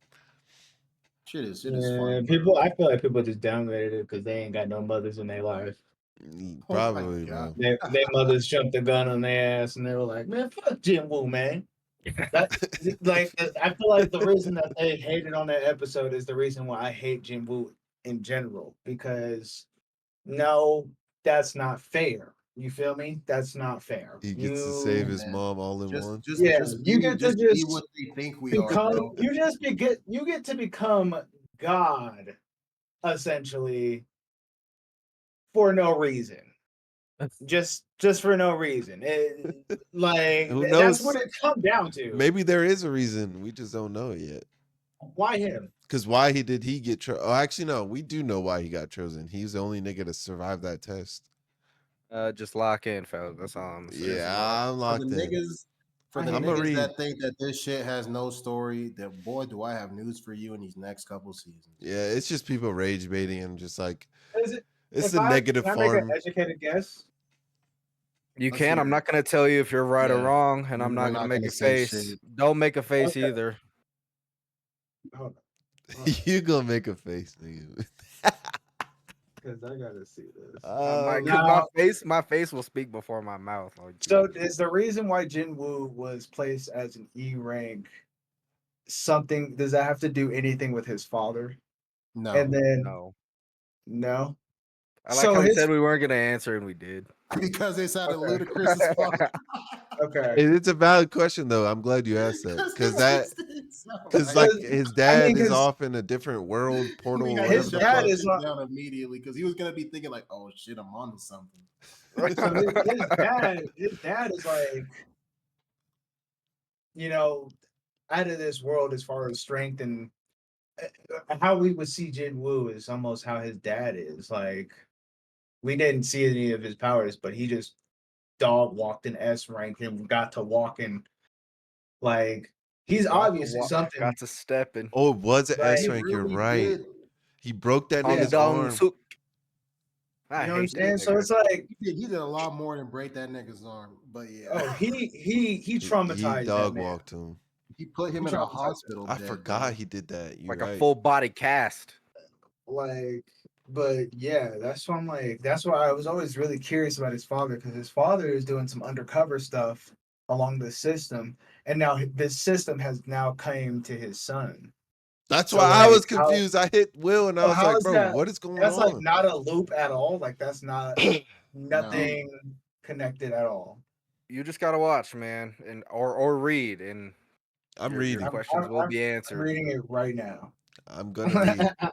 Shit is Yeah, funny. people. I feel like people just downgraded it because they ain't got no mothers in their life. Oh my Probably, God. bro. Their mothers jumped the gun on their ass and they were like, "Man, fuck Jim Woo, man." That like I feel like the reason that they hated on that episode is the reason why I hate Jim Woo in general because no, that's not fair. You feel me? That's not fair. He gets to save You his Man, mom all in just one. just yeah, just you be get to just be just what they think we are, become bro. you get to become God essentially for no reason. Just for no reason. Like Who that's knows? what it come down to. Maybe there is a reason. We just don't know it yet. Why him? Because why did he get chosen? Oh, actually, no. We do know why he got chosen. He's the only nigga to survive that test. Just lock in, fellas. That's all I'm saying. Yeah, I'm For the locked in. niggas, for the I'ma niggas read. that think that this shit has no story, that boy, do I have news for you in these next couple seasons. Yeah, it's just people rage baiting and just like Is it? it's If the negative can I make an farm. educated guess? You Let's can. hear I'm it. not gonna tell you if you're right or Yeah, wrong, and I'm we're not gonna not make gonna a say face. shit. Don't make a face Okay. either. Hold on, You gonna make a face, nigga. because I gotta see this. Because Now, my face will speak before my mouth. so is the reason why Jin Woo was placed as an E rank something? Does that have to do anything with his father? No, And then No, no. I like So how we his said we weren't gonna answer and we did. because it sounded Okay. ludicrous as fuck. okay. It's a valid question though. I'm glad you asked that because because like his I dad mean, is off in a different world portal we or had to his whatever the shut dad that fuck. is shit on. down immediately because he was gonna be thinking like, "Oh shit, I'm on to something." So his dad is like, you know, out of this world as far as strength and how we would see Jin Woo is almost how his dad is. Like, we didn't see any of his powers, but he just dog walked in S rank and got to walking. Like, he's obviously something, Got to stepping Oh, it was an S right? He rank. You're really right. did. He broke that on the nigga's dong arm. suk. You I know what I'm hate that saying? So nigga. it's like, He did a lot more than break that nigga's arm. But yeah, oh, he He traumatized that dog man. walked him. he put him He in a traumatized hospital I bed, forgot bro. he did that. You're Like a right. full body cast. Like, but yeah, that's why I'm like, that's why I was always really curious about his father, because his father is doing some undercover stuff along the system, and now this system has now came to his son. That's So why I like, was confused. I hit Will and I was how like, is bro, that? what is going That's like on? not a loop at all. Like that's not No, nothing connected at all. You just gotta watch, man, and or read, and I'm your reading. questions will be I'm answered. reading it right now. I'm gonna read.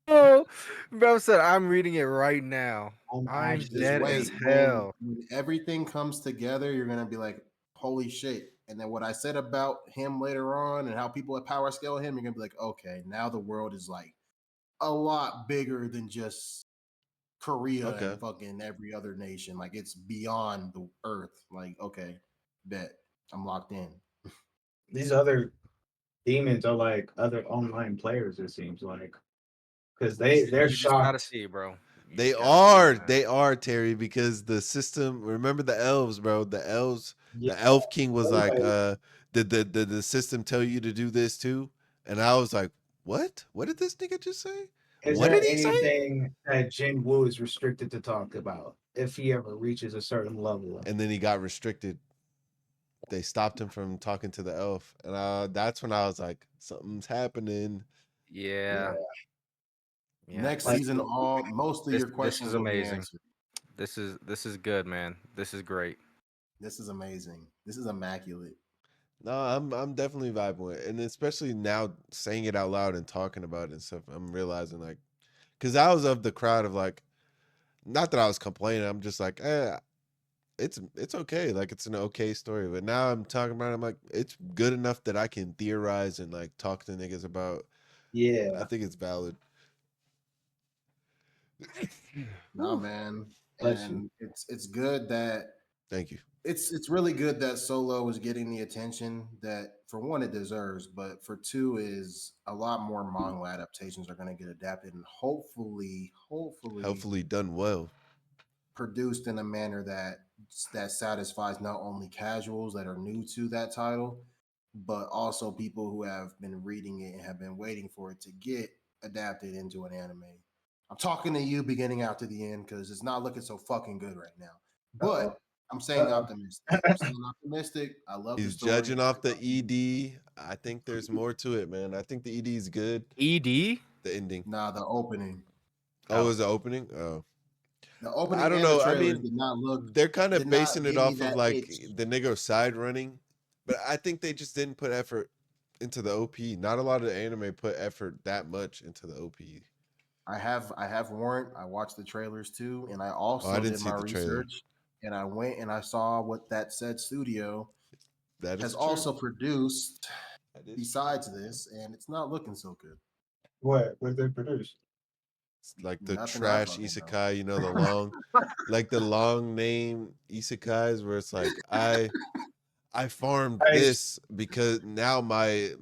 Oh, bro said I'm reading it right now. I'm I'm actually just dead reading as wait. hell. When everything comes together, you're gonna be like, "Holy shit!" And then what I said about him later on and how people at power scale him, you're gonna be like, "Okay, now the world is like a lot bigger than just Korea Okay. and fucking every other nation. Like it's beyond the earth. Like, okay, bet I'm locked in." These other demons are like other online players. It seems like because they're You just gotta shocked. see, bro. You They just gotta see, are. man. They are, Terry, because the system, remember the elves, bro. Yeah, The elf king was they're like, like, did the system tell you to do this too? And I was like, what? What did this nigga just say? is What there did he say? anything that Jin Woo is restricted to talk about if he ever reaches a certain level? And then he got restricted. They stopped him from talking to the elf. And that's when I was like, something's happening. Yeah, yeah. Next Like, season, all most of This your this questions is will be amazing. answered. This is good, man. This is great. This is amazing. This is immaculate. No, I'm definitely vibing with it. And especially now saying it out loud and talking about it and stuff, I'm realizing like, because I was of the crowd of like, not that I was complaining, I'm just like, it's okay, like it's an okay story. But now I'm talking about it, I'm like, it's good enough that I can theorize and like talk to niggas about. yeah, I think it's valid. Nah, Whew. man. bless you. And it's good that Thank you. it's really good that Solo is getting the attention that for one it deserves, but for two is a lot more manga adaptations are going to get adapted and hopefully Hopefully done well. produced in a manner that satisfies not only casuals that are new to that title, but also people who have been reading it and have been waiting for it to get adapted into an anime. I'm talking to you beginning out to the end because it's not looking so fucking good right now. Uh-oh. But I'm saying optimistic. I'm saying optimistic. I love the He's story. judging off the ED. I think there's more to it, man. I think the ED is good. Ed. The ending. Nah, the opening. Oh, Oh. is the opening? Oh. The I opening don't and the know. I trailers mean, did not look they're kind did of basing not it give me off of that like itch. the nigga side running, but I think they just didn't put effort into the OP. Not a lot of anime put effort that much into the OP. I have Warrant. I watched the trailers too, and I Oh, I also didn't did see my the trailer. research. And I went and I saw what that said studio That has is true. also produced That is besides this, and it's not looking so good. What they produce? It's like the Nothing I trash fucking know. isekai, you know, like the long name isekais where it's like I farmed I this because now my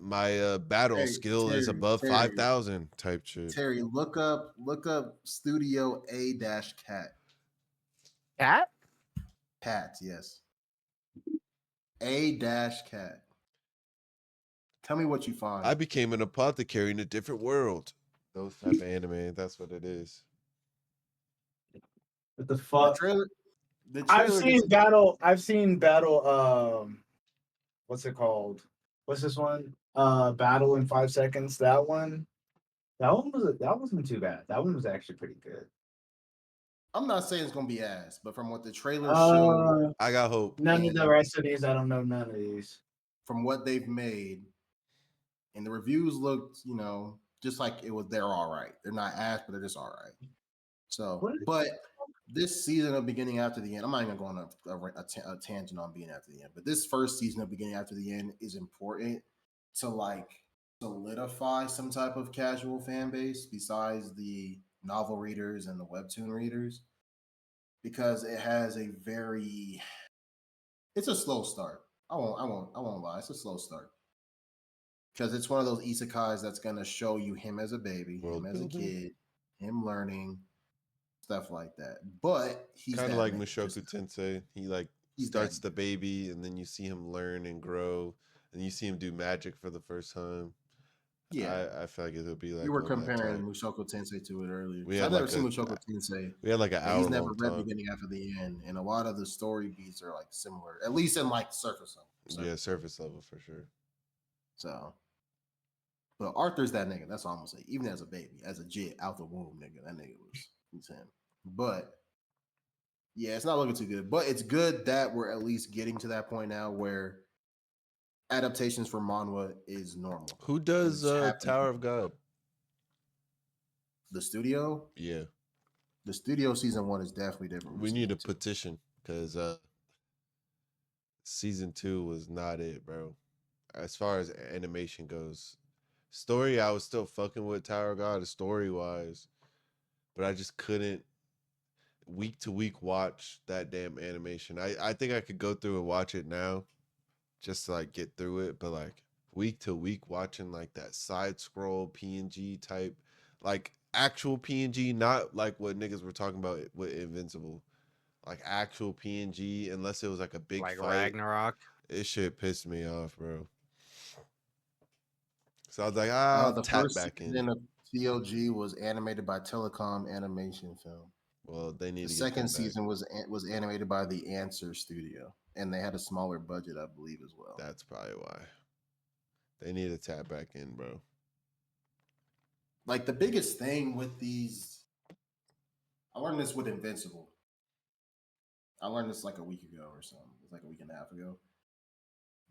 battle Hey, skill is Terry, above Terry, 5,000 type shit. Terry, look up Studio A dash Cat. Cat? Cat, yes. A dash Cat. Tell me what you find. I became an apothecary in a different world. Those type of anime, that's what it is. what the The fuck? trailer, the I've trailer seen gets battle. I've seen battle. What's it called? What's this one? Battle in 5 seconds. That one. That one wasn't too bad. That one was actually pretty good. I'm not saying it's gonna be ass, but from what the trailer showed, I got hope. None of the and rest of these. I don't know none of these. from what they've made, and the reviews looked, just like it was. They're all right. They're not ass, but they're just all right. So, What? but this season of beginning after the end, I'm not even going on a tangent on being after the end, but this first season of beginning after the end is important to like solidify some type of casual fan base besides the novel readers and the webtoon readers, because it has it's a slow start. I won't lie. It's a slow start because it's one of those isekais that's going to show you him as a baby, World him as a building. kid, him learning stuff like that. But he's Kind of that like nigga, Mushoku Tensei. He like he's that starts the baby, and then you see him learn and grow, and you see him do magic for the first time. yeah. I feel like it'll be We like were on that comparing type. Mushoku Tensei to it earlier. We So had I've never like seen Mushoku Tensei, we had like an but hour he's never long read talk. beginning after the end, and a lot of the story beats are like similar, at least in like surface level. Yeah, surface level for sure. So, but Arthur's that nigga. That's all I'm gonna say. Even as a baby, as a jit out the womb, nigga, that nigga was him. But yeah, it's not looking too good. But it's good that we're at least getting to that point now where adaptations for manhwa is normal. Who And does it's happening. Tower of God? The studio? Yeah, The studio season 1 is definitely different. we from need a season 2. petition because season 2 was not it, bro. As far as animation goes, story I was still fucking with Tower of God story wise, but I just couldn't week to week watch that damn animation. I think I could go through and watch it now just to like get through it, but like week to week watching like that side scroll PNG type, like actual PNG, not like what niggas were talking about with Invincible, like actual PNG, unless it was like a big Like fight. Ragnarok. It shit pissed me off, bro. So I was like, I'll The tap first back in. season of TLG was animated by Telecom Animation Film. Well, they need The to get second that back. season was animated by the Answer Studio, and they had a smaller budget, I believe, as well. That's probably why. They need to tap back in, bro. Like the biggest thing with these, I learned this with Invincible. I learned this like a week ago or something. It was like a week and a half ago.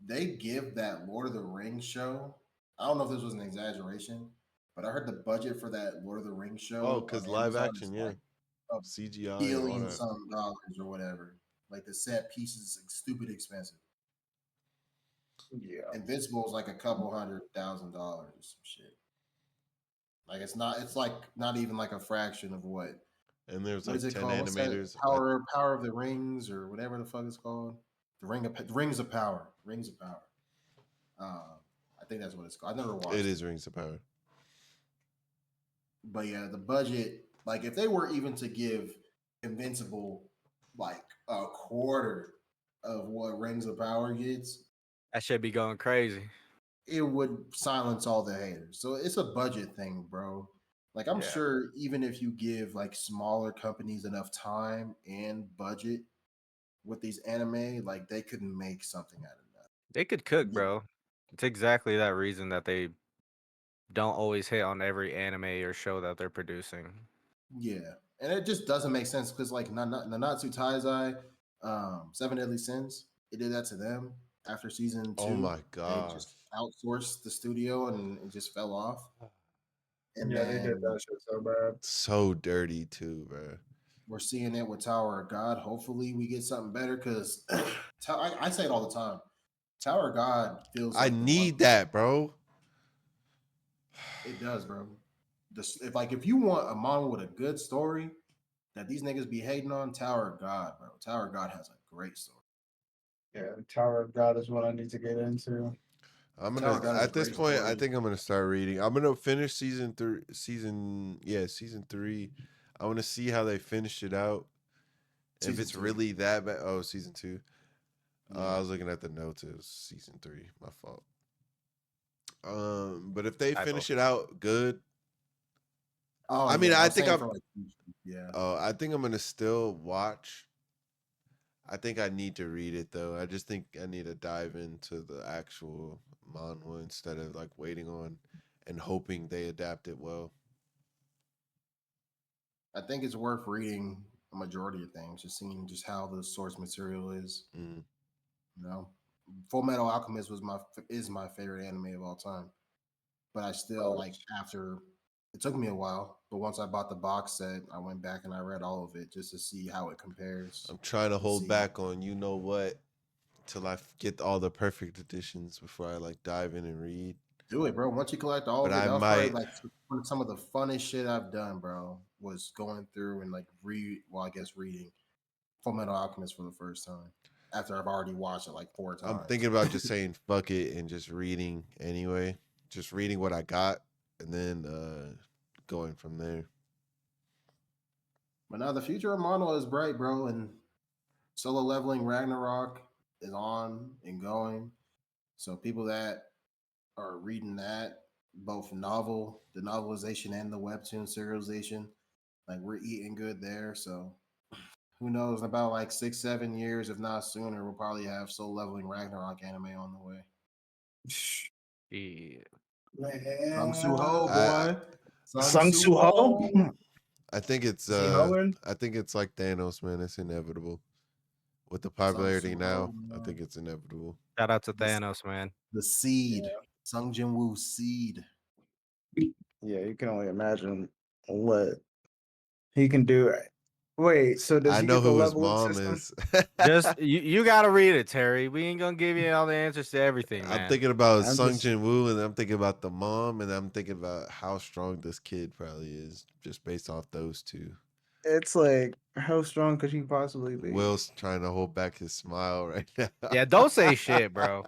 They give that Lord of the Rings show. I don't know if this was an exaggeration, but I heard the budget for that Lord of the Rings show. Oh, because on live Amazon action, is yeah. like a CGI and all billion that. some dollars or whatever. Like the set pieces, like, stupid expensive. Yeah. Invincible is like a couple $100,000 or some shit. Like it's like not even like a fraction of what. And there's What like is it 10 called? What's that? animators. Power of the Rings or whatever the fuck it's called. Rings of Power. Rings of Power. I think that's what it's called. I never watched It is Rings of Power. But yeah, the budget, like if they were even to give Invincible like a quarter of what Rings of Power gets, That should be going crazy. it would silence all the haters. So it's a budget thing, bro. Like I'm Yeah. sure even if you give like smaller companies enough time and budget with these anime, like they could make something out of that. They could cook, Yeah. bro. It's exactly that reason that they don't always hit on every anime or show that they're producing. Yeah. And it just doesn't make sense because like Nanatsu Taizai, Seven Deadly Sins, it did that to them after season 2. Oh my They gosh. just outsourced the studio and it just fell off. And Yeah, they did then that shit so bad. So dirty too, bro. we're seeing it with Tower of God. Hopefully we get something better because I say it all the time. Tower of God feels I like the need month- that, bro. It does, bro. If you want a manga with a good story that these niggas be hating on, Tower of God, bro. Tower of God has a great story. Yeah, Tower of God is what I need to get into. I'm Tower gonna of God is a at this great point. I story. think I'm gonna start reading. I'm gonna finish season 3. I want to see how they finished it out. If Season it's 2. really that bad. Oh, season 2. I Yeah. was looking at the notes. It was season 3. My fault. But if they Typo. finish it out good, Oh, I mean, yeah, I was think saying I'm- yeah. I think I'm gonna still watch. I think I need to read it though. I just think I need to dive into the actual manhwa instead of like waiting on and hoping they adapt it well. I think it's worth reading a majority of things, just seeing just how the source material is. Mm. You know, Full Metal Alchemist is my favorite anime of all time. But I still like after it took me a while, but once I bought the box set, I went back and I read all of it just to see how it compares. I'm trying to hold see. back on you know what till I get all the perfect editions before I like dive in and read. Do it, bro. Once you collect all But of it, I that was probably might. like some of the funnest shit I've done, bro. Was going through and like reading Full Metal Alchemist for the first time after I've already watched it like 4 times. I'm thinking about just saying fuck it and just reading anyway. Just reading what I got and then going from there. But now the future of manga is bright, bro, and Solo Leveling Ragnarok is on and going. So people that are reading that, both the novelization and the webtoon serialization, like we're eating good there. So who knows? In about like 6-7 years, if not sooner, we'll probably have Solo Leveling Ragnarok anime on the way. Yeah. Sung Soo Ho, I- boy. Sung Soo Ho. I think it's Is he hoeing? I think it's like Thanos, man. It's inevitable. With the Sung popularity Soo now, Ho, I think it's inevitable. Shout out to This- Thanos, man. the seed. Sung Jin Woo seed. Yeah, you can only imagine what he can do. Wait, so does I he know get the who his leveling mom system? is. Just you gotta read it, Terry. We ain't gonna give you all the answers to everything, man. I'm thinking about I'm Sung just- Jin Woo, and I'm thinking about the mom, and I'm thinking about how strong this kid probably is, just based off those two. It's like, how strong could he possibly be? Will's trying to hold back his smile right now. Yeah, don't say shit, bro.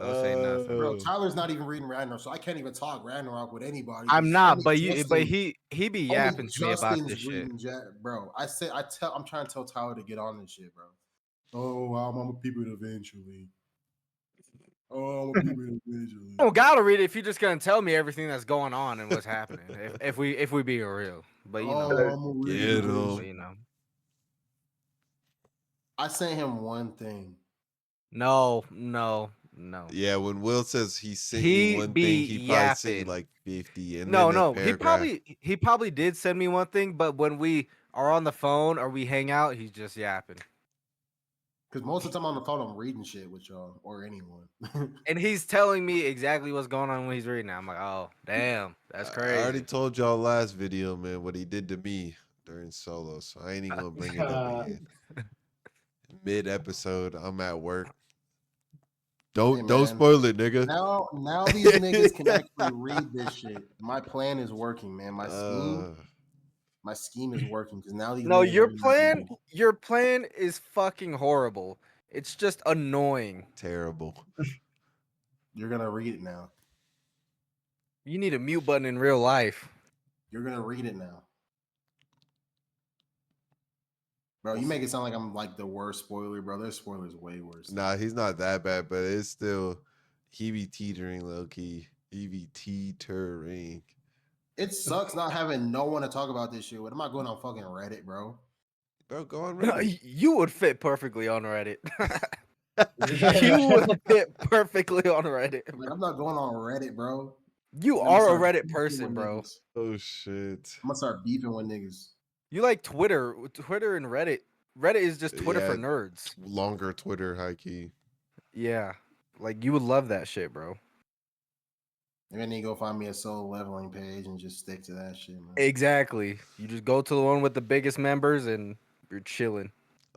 Don't say nothing. Bro, Oh. Tyler's not even reading Ragnarok, so I can't even talk Ragnarok with anybody. I'm 'cause not, only but Justin- he be only yapping to me about Justin's this shit. reading bro. I'm trying to tell Tyler to get on this shit, bro. Oh, I'm gonna peep it eventually. Oh, I'm gonna peep it eventually. You don't gotta read it if you're just gonna tell me everything that's going on and what's happening. If we being real, but you know, I'm gonna read Get it him. eventually. but, you know, I sent him one thing. no. Yeah, when Will says he sent He you one be thing, he probably sent you yapping. like 50, and No, then a no, paragraph. he probably did send me one thing, but when we are on the phone or we hang out, he's just yapping. Because most of the time on the phone, I'm reading shit with y'all or anyone. And he's telling me exactly what's going on when he's reading it. I'm like, oh, damn, that's I crazy. already told y'all last video, man, what he did to me during solo, so I ain't even gonna bring it up again. Mid episode, I'm at work. Don't man. spoil it, nigga. Now these niggas can actually read this shit. My plan is working, man. My scheme is working because now these No, niggas are gonna read. your plan is fucking horrible. It's just annoying. Terrible. You're gonna read it now. You need a mute button in real life. You're gonna read it now. Bro, you make it sound like I'm like the worst spoiler, bro. There's spoilers way worse. Nah, he's not that bad, but it's still he be teetering low key. He be teetering. It sucks not having no one to talk about this shit with. I'm not going on fucking Reddit, bro. Bro, go on Reddit. You would fit perfectly on Reddit. You would fit perfectly on Reddit. Like, I'm not going on Reddit, bro. You I'm gonna are a start Reddit beefing person, with bro. niggas. Oh shit. I'm gonna start beefing with niggas. You like Twitter. Twitter and Reddit. Reddit is just Twitter for Yeah. nerds. Longer Twitter high key. Yeah. Like you would love that shit, bro. Maybe I need to go find me a solo leveling page and just stick to that shit, man. Exactly. You just go to the one with the biggest members and you're chilling.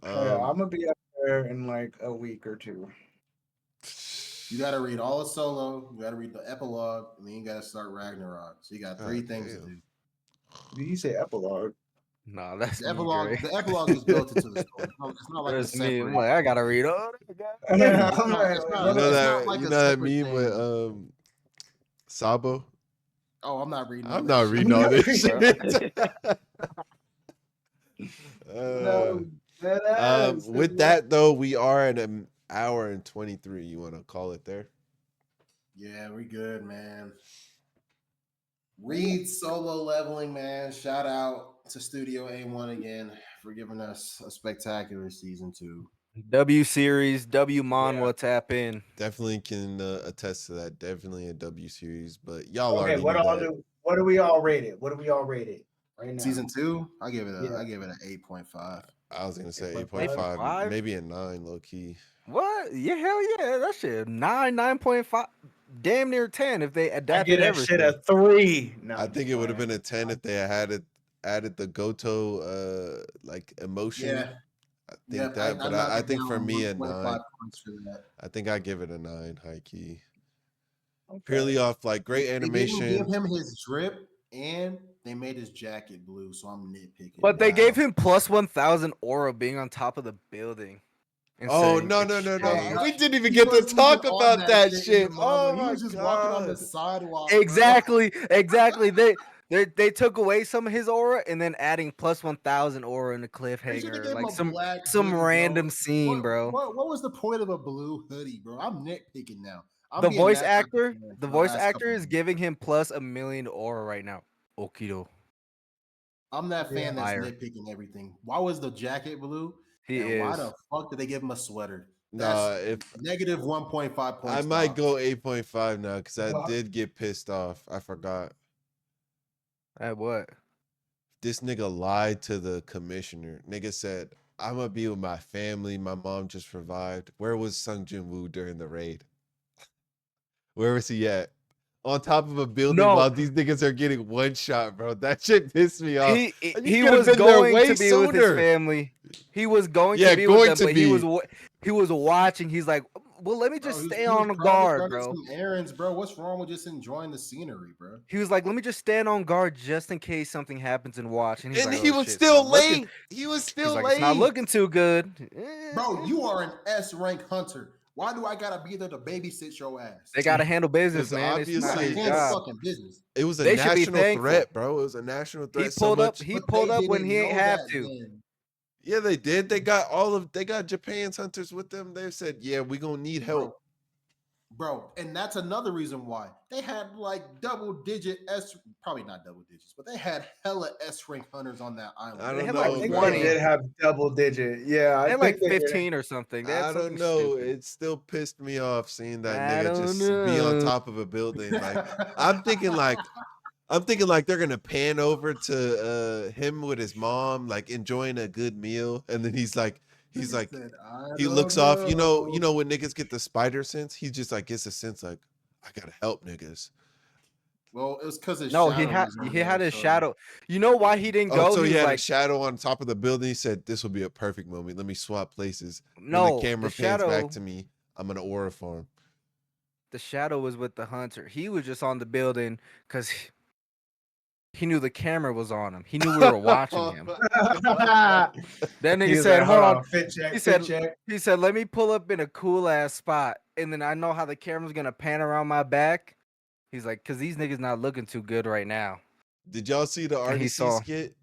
Yeah, I'm gonna be up there in like a week or two. You gotta read all of Solo, you gotta read the epilogue, and then you gotta start Ragnarok. So you got 3 God things to damn. do. Did you say epilogue? Nah, that's The me, epilogue, Dre. the epilogue is built into the story. It's not like a That's me. I'm separate. like, I gotta read all that. I'm It's like, not You it's know not that like you a know that separate meme with thing. Sabo? Oh, I'm not reading. I'm that not shit. reading all this shit. no, that ass. With that though, we are at an hour and 23. You want to call it there? Yeah, we good, man. Read Solo Leveling, man. Shout out to Studio A1 again for giving us a spectacular season 2. W series, W Manhwa, tap in. Definitely can attest to that. Definitely a W series, but y'all Okay, already knew that. what do we all rate it? What do we all rate it? right now. Season 2, I give it Yeah. an 8.5. I was gonna say 8.5? 8.5, maybe a 9, low key. What? Yeah, hell yeah, that shit 9.5, damn near 10 if they I adapted get that shit everything. a 3. No, I I'm think just it would have playing. been a 10 if they had added the Goto like emotion. Yeah. I Yeah, think that, I but knock I it think for down me a 1.5 9. points for that. I think I give it a 9, high key. Okay. Purely off like great They didn't animation. give him his drip, and they made his jacket blue, so I'm nitpicking. But they gave Wow. him plus 1,000 aura being on top of the building. And Oh saying, no, "It's no, no, no! strange." We didn't even He get to wasn't talk even on about that in shit. the Oh manga. He my was just walking on the god! sidewalk. bro. Exactly. They took away some of his aura and then adding plus 1,000 aura in the They should have cliffhanger, gave him like a some black some hoodie, random bro. scene, bro. What was the point of a blue hoodie, bro? I'm nitpicking now. I'm The being voice that type of actor, fan the for the voice last actor couple is of giving years. him plus 1,000,000 aura right now. Okido, I'm that fan that's fire. nitpicking everything. Why was the jacket blue? He And why is. the fuck did they give him a sweater? Nah, That's if negative 1.5 I points. might Doc. go 8.5 now because I Wow. did get pissed off. I forgot. At what? This nigga lied to the commissioner. Nigga said, I'm gonna be with my family. My mom just revived. Where was Sung Jin Woo during the raid? Where was he at? On top of a building No, while these niggas are getting one shot, bro. That shit pissed me off. he You he could have was been there going way to be with his sooner. family. He was going Yeah, to be with going them, to but be. he was watching. He's like, well, let me Bro, just he was, stay he was on probably guard, running bro. some errands, bro. What's wrong with just enjoying the scenery, bro? He was like, let me just stand on guard just in case something happens and watch. And he's And like, he oh was shit, it's not still looking. late. He was He's still like, it's not late. looking too good. Bro, you are an S rank hunter. Why do I gotta be there to babysit your ass? They gotta handle business, Because man. It's You not gotta his obviously handle job. fucking business. it was a They should be national thankful. threat, bro. It was a national He threat so pulled up. much. He But pulled they up when didn't he ain't know have that to. then. Yeah, they did. They got Japan's hunters with them. They said, yeah, we gonna need help. Bro, and that's another reason why they had like double digit S, probably not double digits, but they had hella S rank hunters on that island. I They don't had I like know, think 20. they did have double digit. Yeah, I They had think like they did. 15 or something. They had I something don't know. stupid. It still pissed me off seeing that I nigga don't just be on know. top of a building. Like I'm thinking like they're gonna pan over to him with his mom, like enjoying a good meal, and then he's like said, he looks off. You know when niggas get the spider sense, he just like gets a sense like I gotta help niggas. Well, it was because his No, shadow was in he there, had his so- shadow. You know why he didn't Oh, go? so He he was had a like, shadow on top of the building. He said, "This will be a perfect moment. Let me swap places." When the no, camera the pans back shadow. to me, I'm gonna aura farm. The shadow was with the hunter. He was just on the building because he knew the camera was on him. He knew we were watching him. That nigga He was said, like, "Hold on." fit check, He fit said, check. "Let me pull up in a cool ass spot, and then I know how the camera's gonna pan around my back." He's like, "Cause these niggas not looking too good right now." Did y'all see the And he RDC saw. skit?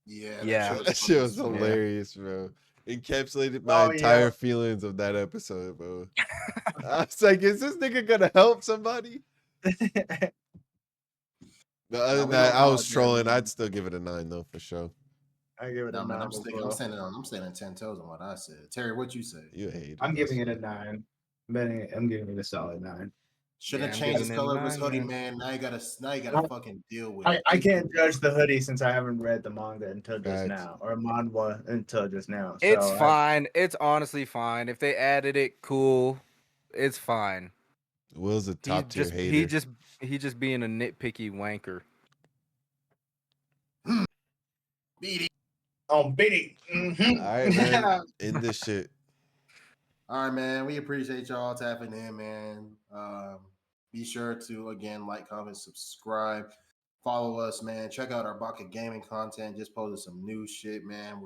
Yeah, Yeah. That shit was funny as fuck. hilarious, bro. Encapsulated my Oh, entire yeah. feelings of that episode, bro. I was like, is this nigga gonna help somebody? But other than we that, gonna I call was it there, trolling. man. I'd still give it a 9 though, for sure. I give it No, a man, 9 I'm as sticking. well. I'm standing 10 toes on what I said. Terry, what you say? You hate it. I'm giving it that's a fine. 9. I'm giving it a solid 9. Shouldn't Yeah, have I'm changed his giving it a color of his 9, hoodie, man. man. Now you gotta I- fucking deal with it. I can't judge the hoodie since I haven't read the manga until just Facts. now, or manhwa until just now. It's So fine. It's honestly fine. If they added it, cool. It's fine. Will's a He's top tier just hater. he just being a nitpicky wanker. Beat it. Biddy. All right, man. End this shit. All right, man. We appreciate y'all tapping in, man. Be sure to again like, comment, subscribe, follow us, man. Check out our Baka Gaming content. Just posted some new shit, man.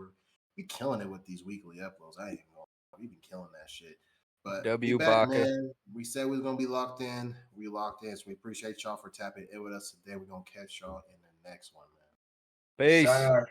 We killing it with these weekly uploads. I ain't even gonna lie. We've been killing that shit. But W be back, Baka. man. We said we was gonna be locked in. We locked in, so we appreciate y'all for tapping in with us today. We're gonna catch y'all in the next one, man. Peace. Sayonara.